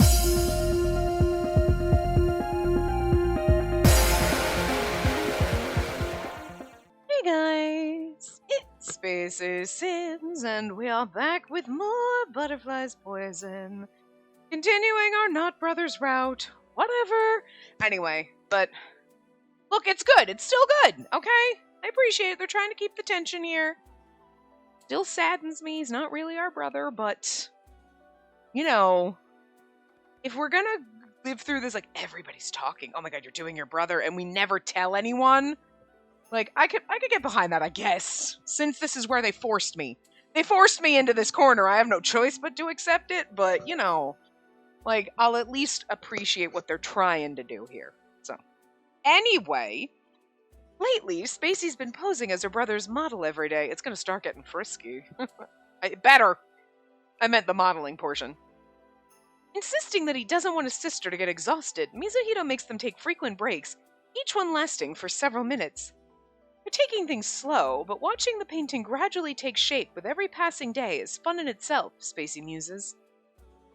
Hey guys, it's Spaces Sims, and we are back with more Butterflies Poison. Continuing our Not Brothers route, whatever. Anyway, but look, it's good. It's still good, okay? I appreciate it. They're trying to keep the tension here. Still saddens me. He's not really our brother, but, you know, if we're gonna live through this, like, everybody's talking. Oh my god, you're doing your brother, and we never tell anyone. Like, I could get behind that, I guess, since this is where they forced me. They forced me into this corner. I have no choice but to accept it, but, you know, like, I'll at least appreciate what they're trying to do here. So, anyway, lately, Spacey's been posing as her brother's model every day. It's gonna start getting frisky. Better. I meant the modeling portion. Insisting that he doesn't want his sister to get exhausted, Mizuhito makes them take frequent breaks, each one lasting for several minutes. They're taking things slow, but watching the painting gradually take shape with every passing day is fun in itself, Spacey muses.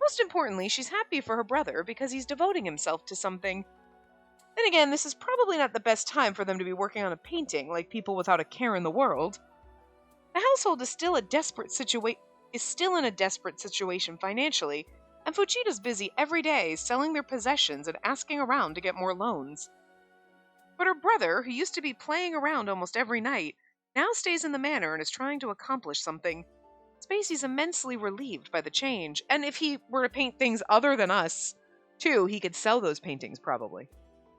Most importantly, she's happy for her brother because he's devoting himself to something. Then again, this is probably not the best time for them to be working on a painting like people without a care in the world. The household is still in a desperate situation financially, and Fujita's busy every day selling their possessions and asking around to get more loans. But her brother, who used to be playing around almost every night, now stays in the manor and is trying to accomplish something. Spacey's immensely relieved by the change, and if he were to paint things other than us, too, he could sell those paintings, probably.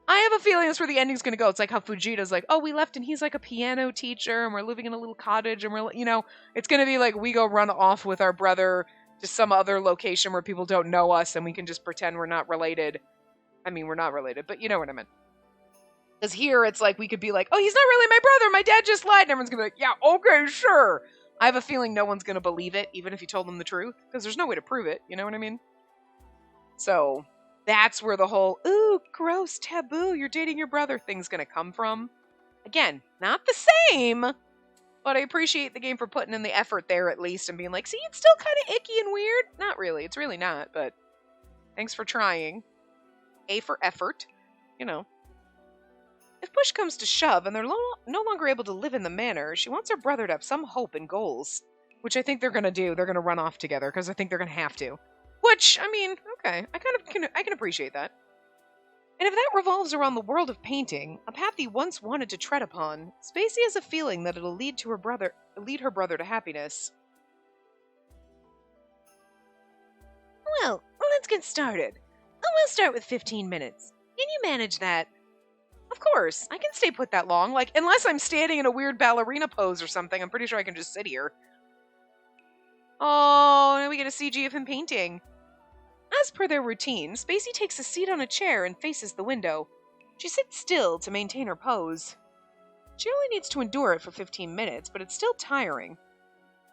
I have a feeling that's where the ending's gonna go. It's like how Fujita's like, oh, we left and he's like a piano teacher, and we're living in a little cottage, and we're, you know, it's gonna be like we go run off with our brother to some other location where people don't know us, and we can just pretend we're not related. I mean, we're not related, but you know what I meant. Because here, it's like, we could be like, oh, he's not really my brother, my dad just lied, and everyone's gonna be like, yeah, okay, sure. I have a feeling no one's gonna believe it, even if you told them the truth, because there's no way to prove it, you know what I mean? So, that's where the whole, ooh, gross, taboo, you're dating your brother thing's gonna come from. Again, not the same, but I appreciate the game for putting in the effort there at least, and being like, see, it's still kind of icky and weird. Not really, it's really not, but thanks for trying. A for effort, you know. If push comes to shove and they're no longer able to live in the manor, she wants her brother to have some hope and goals. Which I think they're going to do. They're going to run off together, because I think they're going to have to. Which, I mean, okay, I can appreciate that. And if that revolves around the world of painting, a path he once wanted to tread upon, Spacey has a feeling that it'll lead her brother to happiness. Well, let's get started. We'll start with 15 minutes. Can you manage that? Of course, I can stay put that long. Like, unless I'm standing in a weird ballerina pose or something, I'm pretty sure I can just sit here. Oh, now we get a CG of him painting. As per their routine, Spacey takes a seat on a chair and faces the window. She sits still to maintain her pose. She only needs to endure it for 15 minutes, but it's still tiring.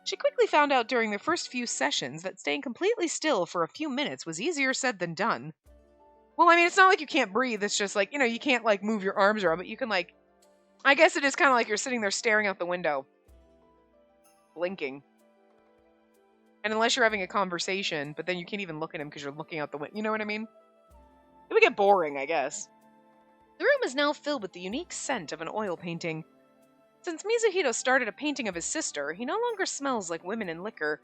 She quickly found out during their first few sessions that staying completely still for a few minutes was easier said than done. Well, I mean, it's not like you can't breathe. It's just like, you know, you can't, like, move your arms around, but you can, like, I guess it is kind of like you're sitting there staring out the window. Blinking. And unless you're having a conversation, but then you can't even look at him because you're looking out the window. You know what I mean? It would get boring, I guess. The room is now filled with the unique scent of an oil painting. Since Mizuhito started a painting of his sister, he no longer smells like women and liquor.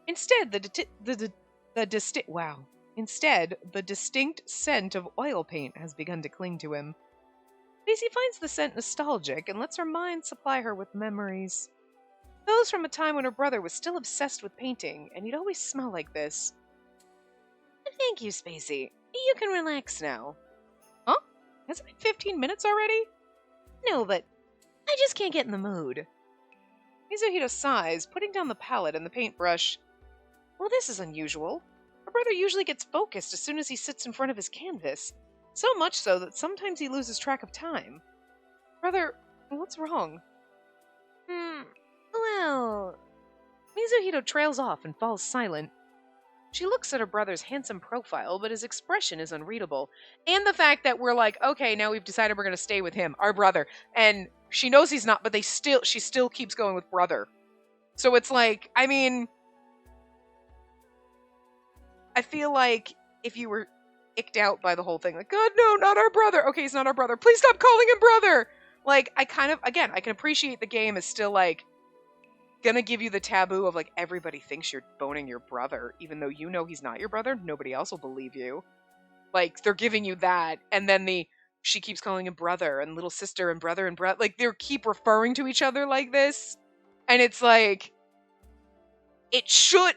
Instead, Instead, the distinct scent of oil paint has begun to cling to him. Spacey finds the scent nostalgic and lets her mind supply her with memories. Those from a time when her brother was still obsessed with painting, and he'd always smell like this. Thank you, Spacey. You can relax now. Huh? Has it been 15 minutes already? No, but I just can't get in the mood. Mizuhito sighs, putting down the palette and the paintbrush. Well, this is unusual. Her brother usually gets focused as soon as he sits in front of his canvas, so much so that sometimes he loses track of time. Brother, what's wrong? Well... Mizuhito trails off and falls silent. She looks at her brother's handsome profile, but his expression is unreadable. And the fact that we're like, okay, now we've decided we're going to stay with him, our brother. And she knows he's not, but she still keeps going with brother. So it's like, I mean... I feel like if you were icked out by the whole thing, like, God, no, not our brother. Okay, he's not our brother. Please stop calling him brother. Like, I can appreciate the game is still, like, gonna give you the taboo of, like, everybody thinks you're boning your brother, even though you know he's not your brother. Nobody else will believe you. Like, they're giving you that, and then she keeps calling him brother, and little sister, and brother, and brother. Like, they keep referring to each other like this, and it's like, it should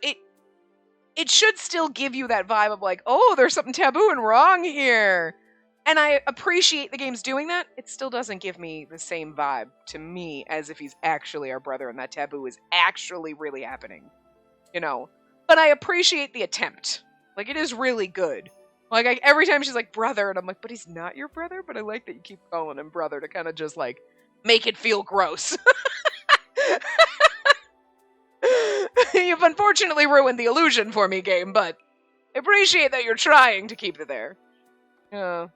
still give you that vibe of, like, oh, there's something taboo and wrong here. And I appreciate the game's doing that. It still doesn't give me the same vibe to me as if he's actually our brother and that taboo is actually really happening. You know? But I appreciate the attempt. Like, it is really good. Like, every time she's like, brother, and I'm like, but he's not your brother? But I like that you keep calling him brother to kind of just, like, make it feel gross. You've unfortunately ruined the illusion for me, game, but I appreciate that you're trying to keep it there. Even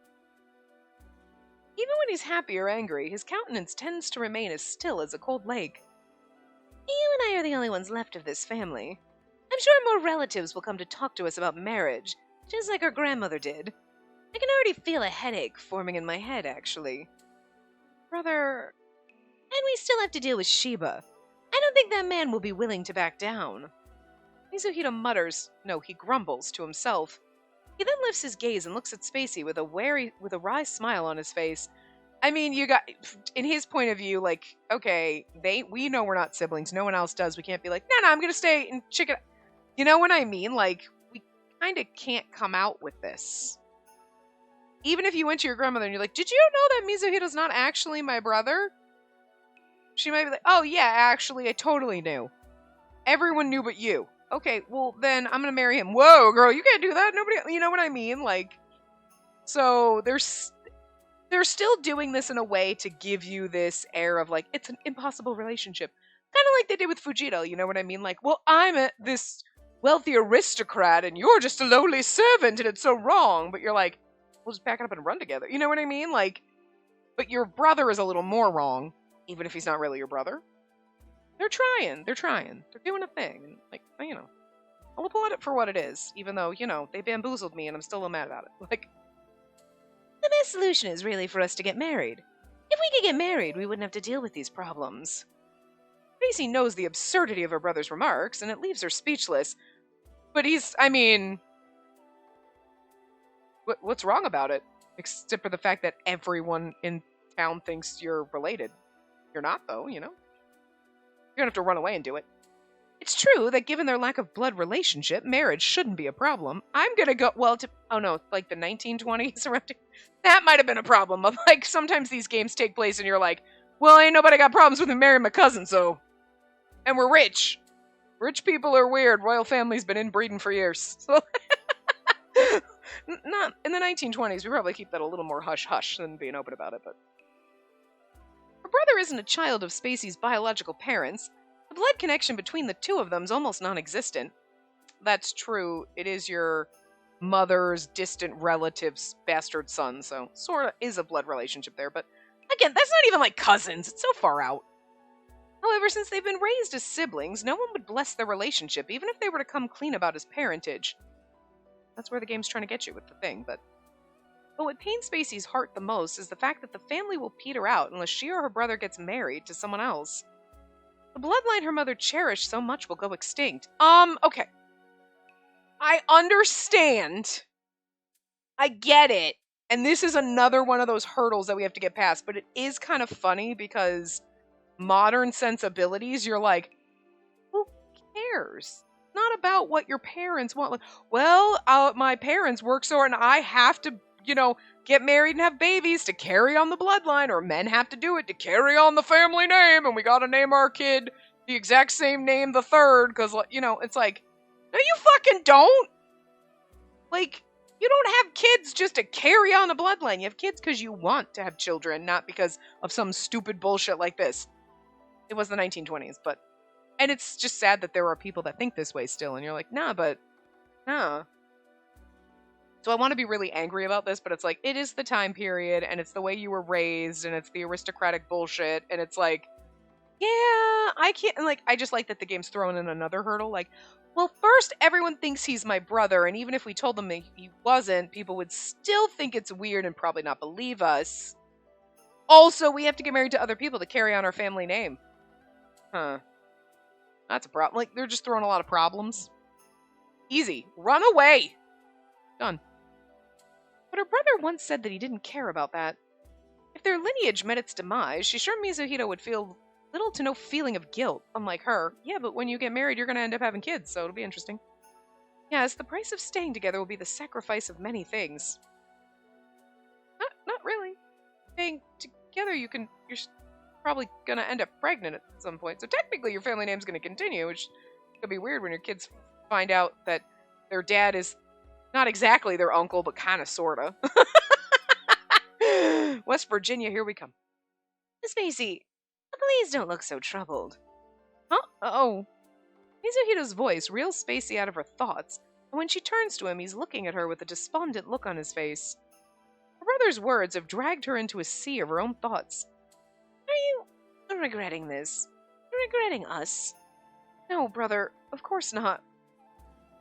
when he's happy or angry, his countenance tends to remain as still as a cold lake. You and I are the only ones left of this family. I'm sure more relatives will come to talk to us about marriage, just like our grandmother did. I can already feel a headache forming in my head, actually. Brother... And we still have to deal with Sheba. I don't think that man will be willing to back down. Mizuhito mutters, no, he grumbles to himself. He then lifts his gaze and looks at Spacey with a wry smile on his face. I mean, in his point of view, like, okay, we know we're not siblings. No one else does. We can't be like, no, I'm gonna stay and chicken. You know what I mean? Like, we kind of can't come out with this. Even if you went to your grandmother and you're like, did you know that Mizuhito's not actually my brother? She might be like, oh yeah, actually, I totally knew. Everyone knew but you. Okay, well, then I'm gonna marry him. Whoa, girl, you can't do that. Nobody, you know what I mean? Like, so they're still doing this in a way to give you this air of, like, it's an impossible relationship. Kind of like they did with Fujita, you know what I mean? Like, well, I'm this wealthy aristocrat and you're just a lowly servant and it's so wrong. But you're like, we'll just pack it up and run together. You know what I mean? Like, but your brother is a little more wrong, even if he's not really your brother. They're trying. They're doing a thing. Like, you know, I'll applaud it for what it is, even though, you know, they bamboozled me and I'm still a little mad about it. Like, the best solution is really for us to get married. If we could get married, we wouldn't have to deal with these problems. Spacey knows the absurdity of her brother's remarks, and it leaves her speechless. But what's wrong about it? Except for the fact that everyone in town thinks you're related. You're not, though, you know? You're gonna have to run away and do it. It's true that given their lack of blood relationship, marriage shouldn't be a problem. I'm gonna go, like the 1920s around. That might have been a problem of, like, sometimes these games take place and you're like, well, ain't nobody got problems with me marrying my cousin, so. And we're rich. Rich people are weird. Royal family's been inbreeding for years. So not in the 1920s. We probably keep that a little more hush-hush than being open about it, but. Her brother isn't a child of Spacey's biological parents. The blood connection between the two of them is almost non-existent. That's true. It is your mother's distant relative's bastard son, so sort of is a blood relationship there, but again, that's not even like cousins. It's so far out. However, since they've been raised as siblings, no one would bless their relationship, even if they were to come clean about his parentage. That's where the game's trying to get you with the thing, but what pains Spacey's heart the most is the fact that the family will peter out unless she or her brother gets married to someone else. The bloodline her mother cherished so much will go extinct. Okay. I understand. I get it. And this is another one of those hurdles that we have to get past, but it is kind of funny because modern sensibilities, you're like, who cares? Not about what your parents want. Like, well, my parents work so hard and I have to, get married and have babies to carry on the bloodline, or men have to do it to carry on the family name, and we gotta name our kid the exact same name, the third, because, it's like, no, you fucking don't! Like, you don't have kids just to carry on the bloodline. You have kids because you want to have children, not because of some stupid bullshit like this. It was the 1920s, and it's just sad that there are people that think this way still, and you're like, nah. So I want to be really angry about this, but it's like, it is the time period, and it's the way you were raised, and it's the aristocratic bullshit, and it's like, Yeah, I can't, like, I just like that the game's throwing in another hurdle. Like, well, first, everyone thinks he's my brother, and even if we told them that he wasn't, people would still think it's weird and probably not believe us. Also, we have to get married to other people to carry on our family name. Huh. That's a problem. Like, they're just throwing a lot of problems. Easy. Run away! Done. But her brother once said that he didn't care about that. If their lineage met its demise, she's sure Mizuhito would feel little to no feeling of guilt, unlike her. Yeah, but when you get married, you're going to end up having kids, so it'll be interesting. Yes, the price of staying together will be the sacrifice of many things. Not really. Staying together, you're probably going to end up pregnant at some point. So technically, your family name's going to continue, which could be weird when your kids find out that their dad is not exactly their uncle, but kind of, sort of. West Virginia, here we come. Miss Macy, please don't look so troubled. Huh? Uh-oh. Mizuhito's voice reels Spacey out of her thoughts, and when she turns to him, he's looking at her with a despondent look on his face. Her brother's words have dragged her into a sea of her own thoughts. Are you regretting this? Regretting us? No, brother, of course not.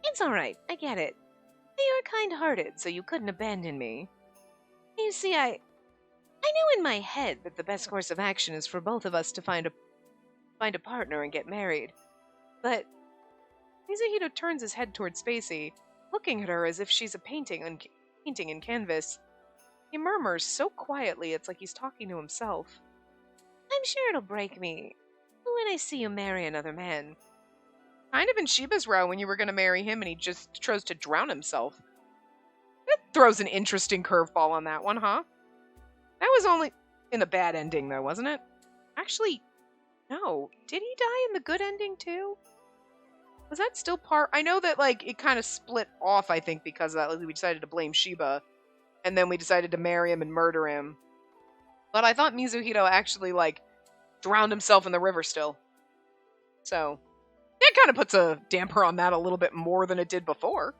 It's all right, I get it. You're kind-hearted, so you couldn't abandon me. You see, I knew in my head that the best course of action is for both of us to find a partner and get married. But Mizuhito turns his head toward Spacey, looking at her as if she's a painting in canvas. He murmurs so quietly it's like he's talking to himself. I'm sure it'll break me when I see you marry another man. Kind of in Shiba's row when you were going to marry him and he just chose to drown himself. That throws an interesting curveball on that one, huh? That was only in the bad ending, though, wasn't it? Actually, no. Did he die in the good ending, too? Was that still part? I know that, like, it kind of split off, I think, because of that. Like, we decided to blame Shiba, and then we decided to marry him and murder him. But I thought Mizuhito actually, like, drowned himself in the river still. So, that kind of puts a damper on that a little bit more than it did before.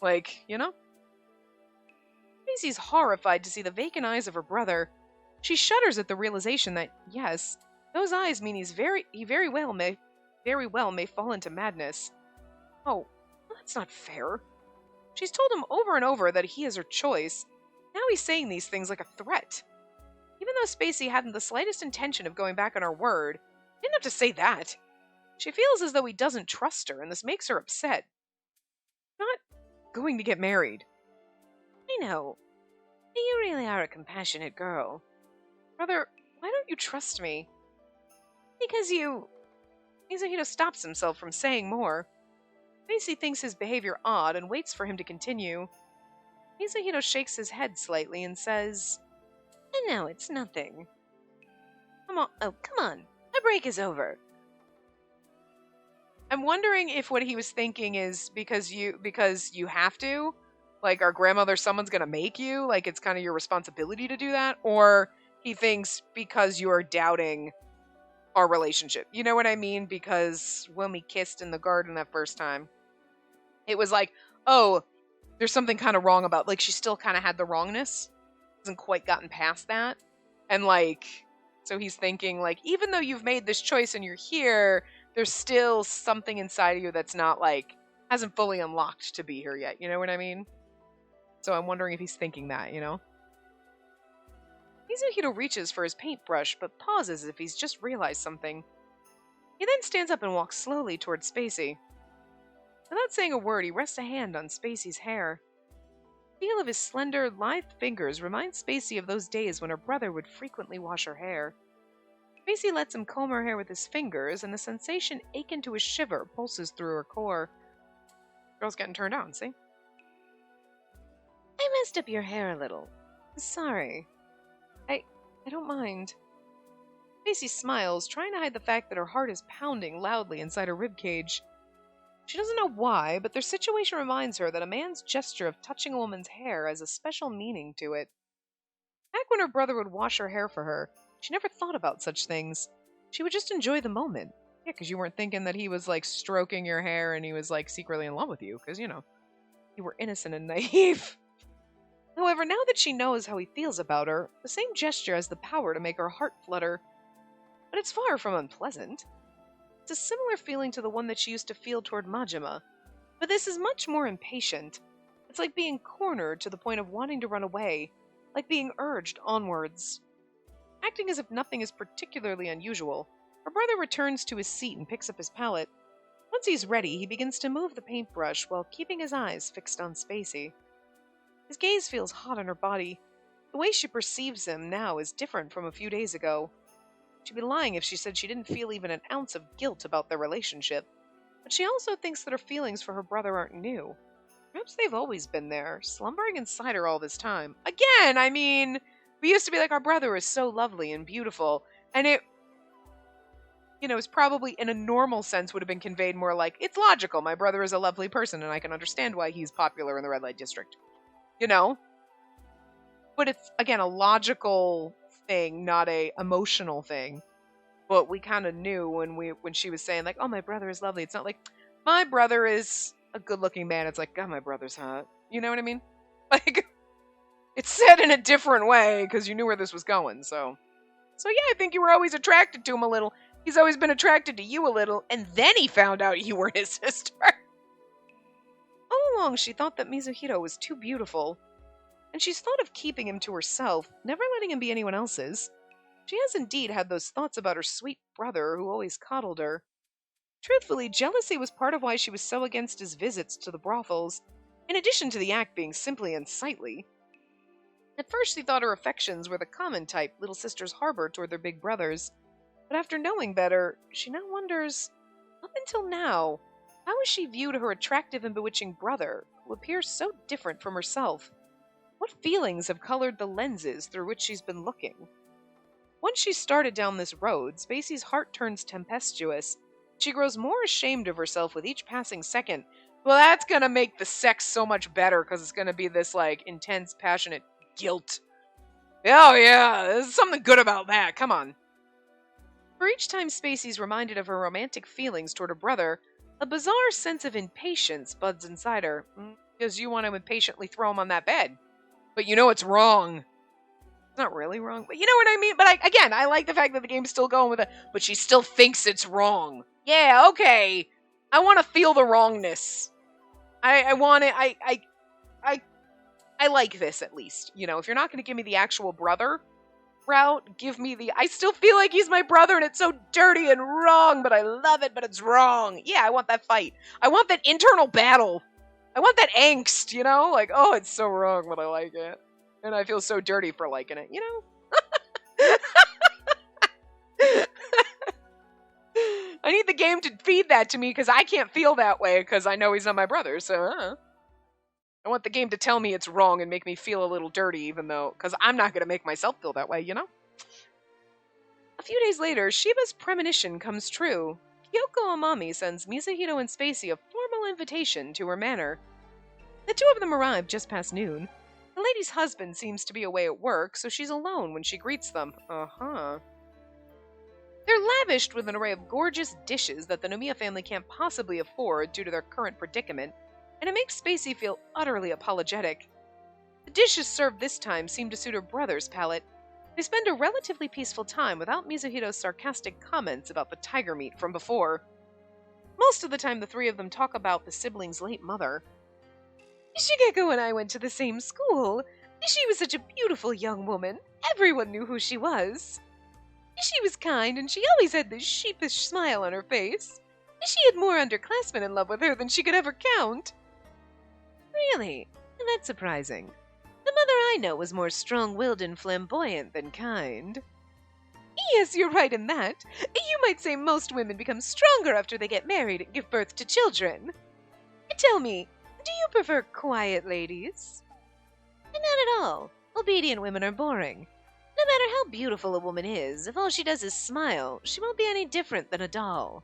Like, you know? Maisie's horrified to see the vacant eyes of her brother. She shudders at the realization that, yes, those eyes mean he very well may fall into madness. Oh, that's not fair. She's told him over and over that he is her choice. Now he's saying these things like a threat. Even though Spacey hadn't the slightest intention of going back on her word, he didn't have to say that. She feels as though he doesn't trust her, and this makes her upset. Not going to get married. I know. You really are a compassionate girl. Brother, why don't you trust me? Because Mizuhito stops himself from saying more. Spacey thinks his behavior odd and waits for him to continue. Mizuhito shakes his head slightly and says, No, it's nothing. Come on, our break is over. I'm wondering if what he was thinking is because you have to, like our grandmother, someone's gonna make you, like it's kind of your responsibility to do that, or he thinks because you are doubting our relationship. You know what I mean? Because when we kissed in the garden that first time, it was like, oh, there's something kind of wrong about, like she still kind of had the wrongness, hasn't quite gotten past that, and like, so he's thinking like, even though you've made this choice and you're here, there's still something inside of you that's not like, hasn't fully unlocked to be here yet. You know what I mean? So I'm wondering if he's thinking that, you know? Mizuhito reaches for his paintbrush, but pauses if he's just realized something. He then stands up and walks slowly towards Spacey. Without saying a word, he rests a hand on Spacey's hair. The feel of his slender, lithe fingers reminds Spacey of those days when her brother would frequently wash her hair. Spacey lets him comb her hair with his fingers, and the sensation akin to a shiver pulses through her core. Girl's getting turned on, see? I messed up your hair a little. Sorry. I don't mind. Spacey smiles, trying to hide the fact that her heart is pounding loudly inside her ribcage. She doesn't know why, but their situation reminds her that a man's gesture of touching a woman's hair has a special meaning to it. Back when her brother would wash her hair for her, she never thought about such things. She would just enjoy the moment. Yeah, because you weren't thinking that he was, like, stroking your hair and he was, like, secretly in love with you, because, you know, you were innocent and naive. However, now that she knows how he feels about her, the same gesture has the power to make her heart flutter. but it's far from unpleasant. It's a similar feeling to the one that she used to feel toward Majima, but this is much more impatient. It's like being cornered to the point of wanting to run away, like being urged onwards. Acting as if nothing is particularly unusual, her brother returns to his seat and picks up his palette. Once he's ready, he begins to move the paintbrush while keeping his eyes fixed on Spacey. His gaze feels hot on her body. The way she perceives him now is different from a few days ago. She'd be lying if she said she didn't feel even an ounce of guilt about their relationship. But she also thinks that her feelings for her brother aren't new. Perhaps they've always been there, slumbering inside her all this time. Again, I mean, we used to be like, our brother is so lovely and beautiful, and it, is probably, in a normal sense, would have been conveyed more like, it's logical, my brother is a lovely person, and I can understand why he's popular in the red light district. But it's, again, a logical thing, not a emotional thing. But we kind of knew when she was saying, like, oh, my brother is lovely. It's not like, my brother is a good-looking man. It's like, God, my brother's hot. You know what I mean? Like, it's said in a different way, because you knew where this was going, so yeah, I think you were always attracted to him a little. He's always been attracted to you a little, and then he found out you were his sister. All along, she thought that Mizuhiro was too beautiful, and she's thought of keeping him to herself, never letting him be anyone else's. She has indeed had those thoughts about her sweet brother who always coddled her. Truthfully, jealousy was part of why she was so against his visits to the brothels, in addition to the act being simply unsightly. At first she thought her affections were the common type little sisters harbor toward their big brothers, but after knowing better, she now wonders, up until now, how has she viewed her attractive and bewitching brother, who appears so different from herself? What feelings have colored the lenses through which she's been looking? Once she started down this road, Spacey's heart turns tempestuous. She grows more ashamed of herself with each passing second. Well, that's gonna make the sex so much better, because it's gonna be this, like, intense, passionate guilt. Oh yeah, there's something good about that, come on. For each time Spacey's reminded of her romantic feelings toward her brother, a bizarre sense of impatience buds inside her, because you want to impatiently throw him on that bed. But you know it's wrong. It's not really wrong, but you know what I mean? But I like the fact that the game's still going with it, but she still thinks it's wrong. Yeah, okay. I want to feel the wrongness. I want it, I like this, at least. If you're not going to give me the actual brother route, give me the, I still feel like he's my brother and it's so dirty and wrong, but I love it, but it's wrong. Yeah, I want that fight. I want that internal battle. I want that angst, Like, oh, it's so wrong, but I like it. And I feel so dirty for liking it, I need the game to feed that to me, because I can't feel that way, because I know he's not my brother, so, I want the game to tell me it's wrong and make me feel a little dirty, even though, because I'm not going to make myself feel that way, A few days later, Shiba's premonition comes true. Kyoko Amami sends Mizuhiro and Spacey a formal invitation to her manor. The two of them arrive just past noon. The lady's husband seems to be away at work, so she's alone when she greets them. They're lavished with an array of gorgeous dishes that the Nomiya family can't possibly afford due to their current predicament, and it makes Spacey feel utterly apologetic. The dishes served this time seem to suit her brother's palate. They spend a relatively peaceful time without Mizuhiro's sarcastic comments about the tiger meat from before. Most of the time the three of them talk about the siblings' late mother. Shigeko and I went to the same school. She was such a beautiful young woman. Everyone knew who she was. She was kind, and she always had this sheepish smile on her face. She had more underclassmen in love with her than she could ever count. Really? That's surprising. The mother I know was more strong-willed and flamboyant than kind. Yes, you're right in that. You might say most women become stronger after they get married and give birth to children. Tell me, do you prefer quiet ladies? Not at all. Obedient women are boring. No matter how beautiful a woman is, if all she does is smile, she won't be any different than a doll.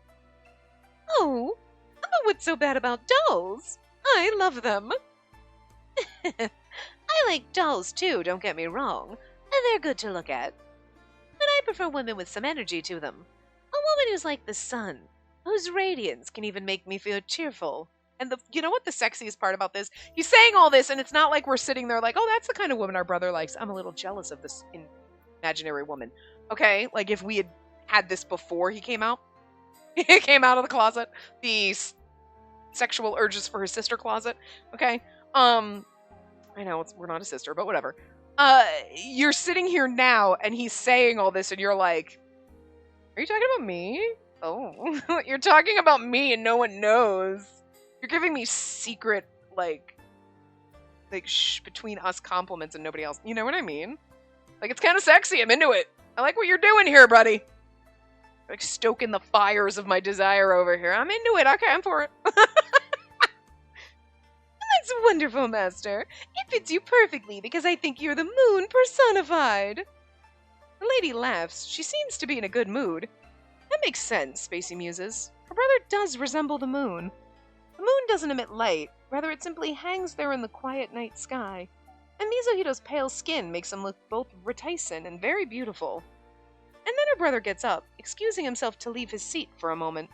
Oh, but what's so bad about dolls? I love them. I like dolls too, don't get me wrong. They're good to look at. But I prefer women with some energy to them. A woman who's like the sun, whose radiance can even make me feel cheerful. And you know what the sexiest part about this? He's saying all this, and it's not like we're sitting there like, oh, that's the kind of woman our brother likes. I'm a little jealous of this imaginary woman. Okay? Like, if we had had this before he came out. He came out of the closet. The sexual urges for his sister closet. Okay. I know we're not a sister, but whatever. You're sitting here now, and he's saying all this, and you're like, "Are you talking about me? Oh, you're talking about me, and no one knows. You're giving me secret like between us compliments and nobody else. You know what I mean? Like, it's kind of sexy. I'm into it. I like what you're doing here, buddy. Like stoking the fires of my desire over here. I'm into it. Okay, I'm for it." "That's wonderful, Master. It fits you perfectly because I think you're the moon personified." The lady laughs. She seems to be in a good mood. That makes sense, Spacey muses. Her brother does resemble the moon. The moon doesn't emit light. Rather, it simply hangs there in the quiet night sky. And Mizuhito's pale skin makes him look both reticent and very beautiful. And then her brother gets up, excusing himself to leave his seat for a moment.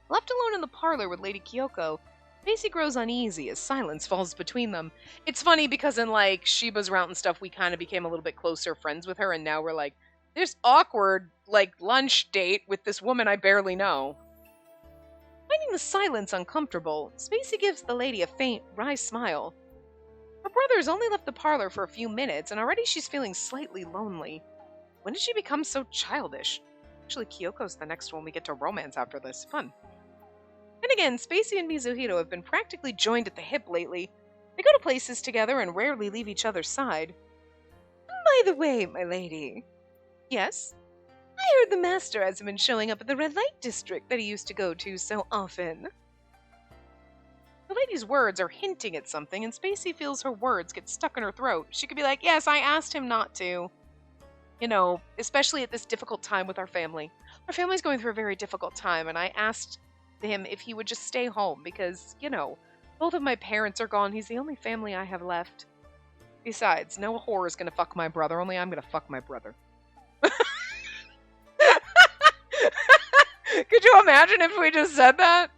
Left alone in the parlor with Lady Kyoko, Spacey grows uneasy as silence falls between them. It's funny because in, like, Shiba's route and stuff, we kind of became a little bit closer friends with her, and now we're like, this awkward, like, lunch date with this woman I barely know. Finding the silence uncomfortable, Spacey gives the lady a faint, wry smile. Her brother's only left the parlor for a few minutes, and already she's feeling slightly lonely. When did she become so childish? Actually, Kyoko's the next one we get to romance after this. Fun. And again, Spacey and Mizuhito have been practically joined at the hip lately. They go to places together and rarely leave each other's side. By the way, my lady. Yes? I heard the master hasn't been showing up at the red light district that he used to go to so often. The lady's words are hinting at something, and Spacey feels her words get stuck in her throat. She could be like, yes, I asked him not to. You know, especially at this difficult time with our family. Our family's going through a very difficult time, and I asked him if he would just stay home because, you know, both of my parents are gone. He's the only family I have left. Besides, no whore is gonna fuck my brother, only I'm gonna fuck my brother. Could you imagine if we just said that?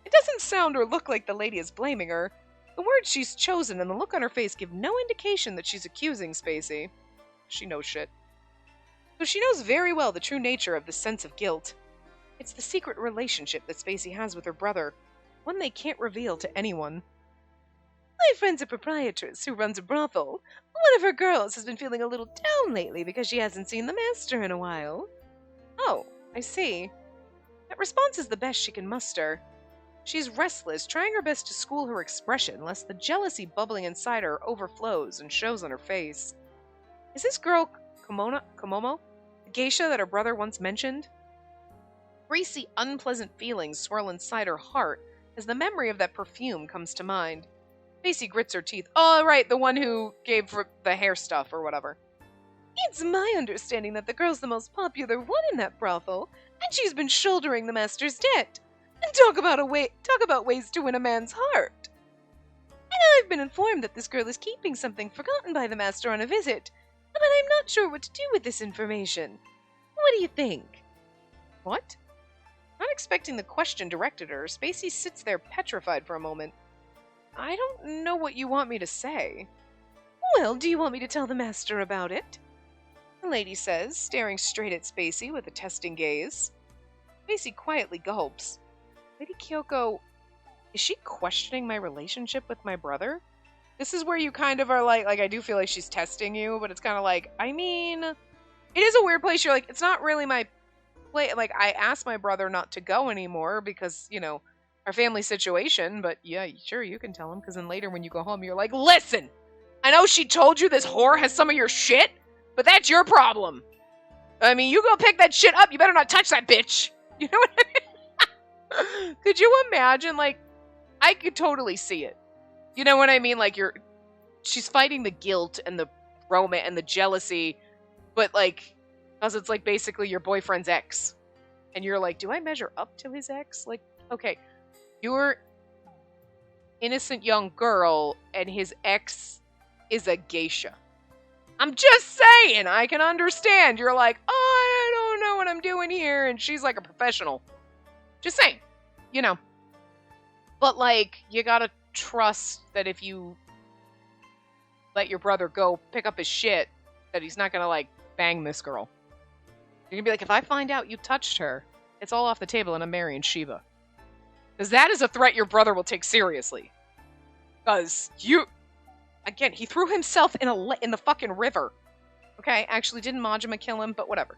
It doesn't sound or look like the lady is blaming her. The words she's chosen and the look on her face give no indication that she's accusing Spacey. She knows shit. So she knows very well the true nature of the sense of guilt. It's the secret relationship that Spacey has with her brother, one they can't reveal to anyone. My friend's a proprietress who runs a brothel. One of her girls has been feeling a little down lately because she hasn't seen the master in a while. Oh, I see. That response is the best she can muster. She's restless, trying her best to school her expression, lest the jealousy bubbling inside her overflows and shows on her face. Is this girl Komomo? The geisha that her brother once mentioned? Greasy, unpleasant feelings swirl inside her heart as the memory of that perfume comes to mind. Spacey grits her teeth. Oh, right, the one who gave for the hair stuff or whatever. It's my understanding that the girl's the most popular one in that brothel, and she's been shouldering the master's debt. And talk about ways to win a man's heart. And I've been informed that this girl is keeping something forgotten by the master on a visit, but I'm not sure what to do with this information. What do you think? What? Not expecting the question directed at her, Spacey sits there petrified for a moment. I don't know what you want me to say. Well, do you want me to tell the master about it? The lady says, staring straight at Spacey with a testing gaze. Spacey quietly gulps. Lady Kyoko, is she questioning my relationship with my brother? This is where you kind of are like I do feel like she's testing you, but it's kind of like, I mean, it is a weird place. You're like, it's not really my place. Like, I asked my brother not to go anymore because, you know, our family situation, but yeah, sure, you can tell him, because then later when you go home, you're like, listen, I know she told you this whore has some of your shit, but that's your problem. I mean, you go pick that shit up, you better not touch that bitch. You know what I mean? Could you imagine, like, I could totally see it. You know what I mean? Like, she's fighting the guilt and the romance and the jealousy, but, like, because it's, like, basically your boyfriend's ex. And you're like, do I measure up to his ex? Like, okay, you're innocent young girl, and his ex is a geisha. I'm just saying, I can understand. You're like, oh, I don't know what I'm doing here, and she's like a professional. Just saying, you know. But, like, you gotta trust that if you let your brother go pick up his shit, that he's not gonna, like, bang this girl. You're gonna be like, if I find out you touched her, it's all off the table and I'm marrying Sheba. Because that is a threat your brother will take seriously. Because again, he threw himself in the fucking river. Okay, actually didn't Majima kill him, but whatever.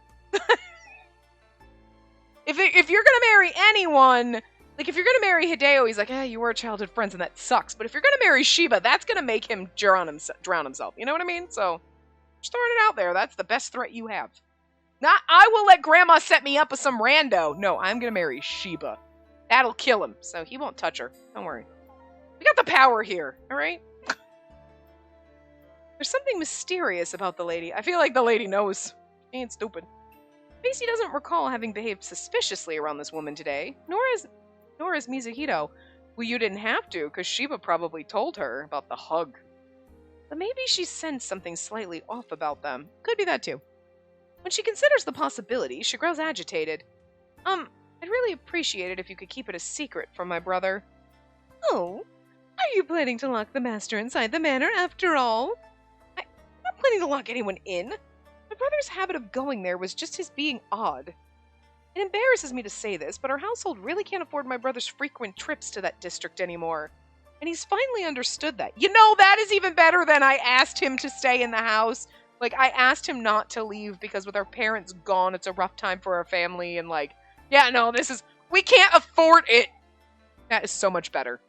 If you're gonna marry anyone, like if you're gonna marry Hideo, he's like, you were childhood friends and that sucks. But if you're gonna marry Sheba, that's gonna make him drown himself. You know what I mean? So, just throwing it out there. That's the best threat you have. Not, I will let grandma set me up with some rando. No, I'm gonna marry Sheba. That'll kill him, so he won't touch her. Don't worry. We got the power here, alright? There's something mysterious about the lady. I feel like the lady knows. She ain't stupid. Spacey doesn't recall having behaved suspiciously around this woman today, nor is Mizuhito. Well, you didn't have to, because Sheba probably told her about the hug. But maybe she sensed something slightly off about them. Could be that too. When she considers the possibility, she grows agitated. I'd really appreciate it if you could keep it a secret from my brother. Oh, are you planning to lock the master inside the manor after all? I'm not planning to lock anyone in. My brother's habit of going there was just his being odd. It embarrasses me to say this, but our household really can't afford my brother's frequent trips to that district anymore. And he's finally understood that. You know, that is even better than I asked him to stay in the house. Like, I asked him not to leave because with our parents gone, it's a rough time for our family. And like, yeah, no, we can't afford it. That is so much better.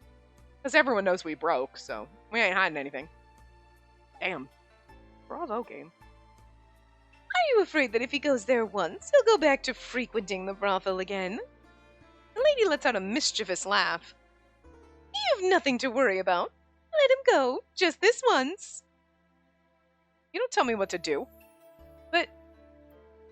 Because everyone knows we broke, so we ain't hiding anything. Damn. Bravo game. Are you afraid that if he goes there once, he'll go back to frequenting the brothel again? The lady lets out a mischievous laugh. You've nothing to worry about. Let him go, just this once. You don't tell me what to do. But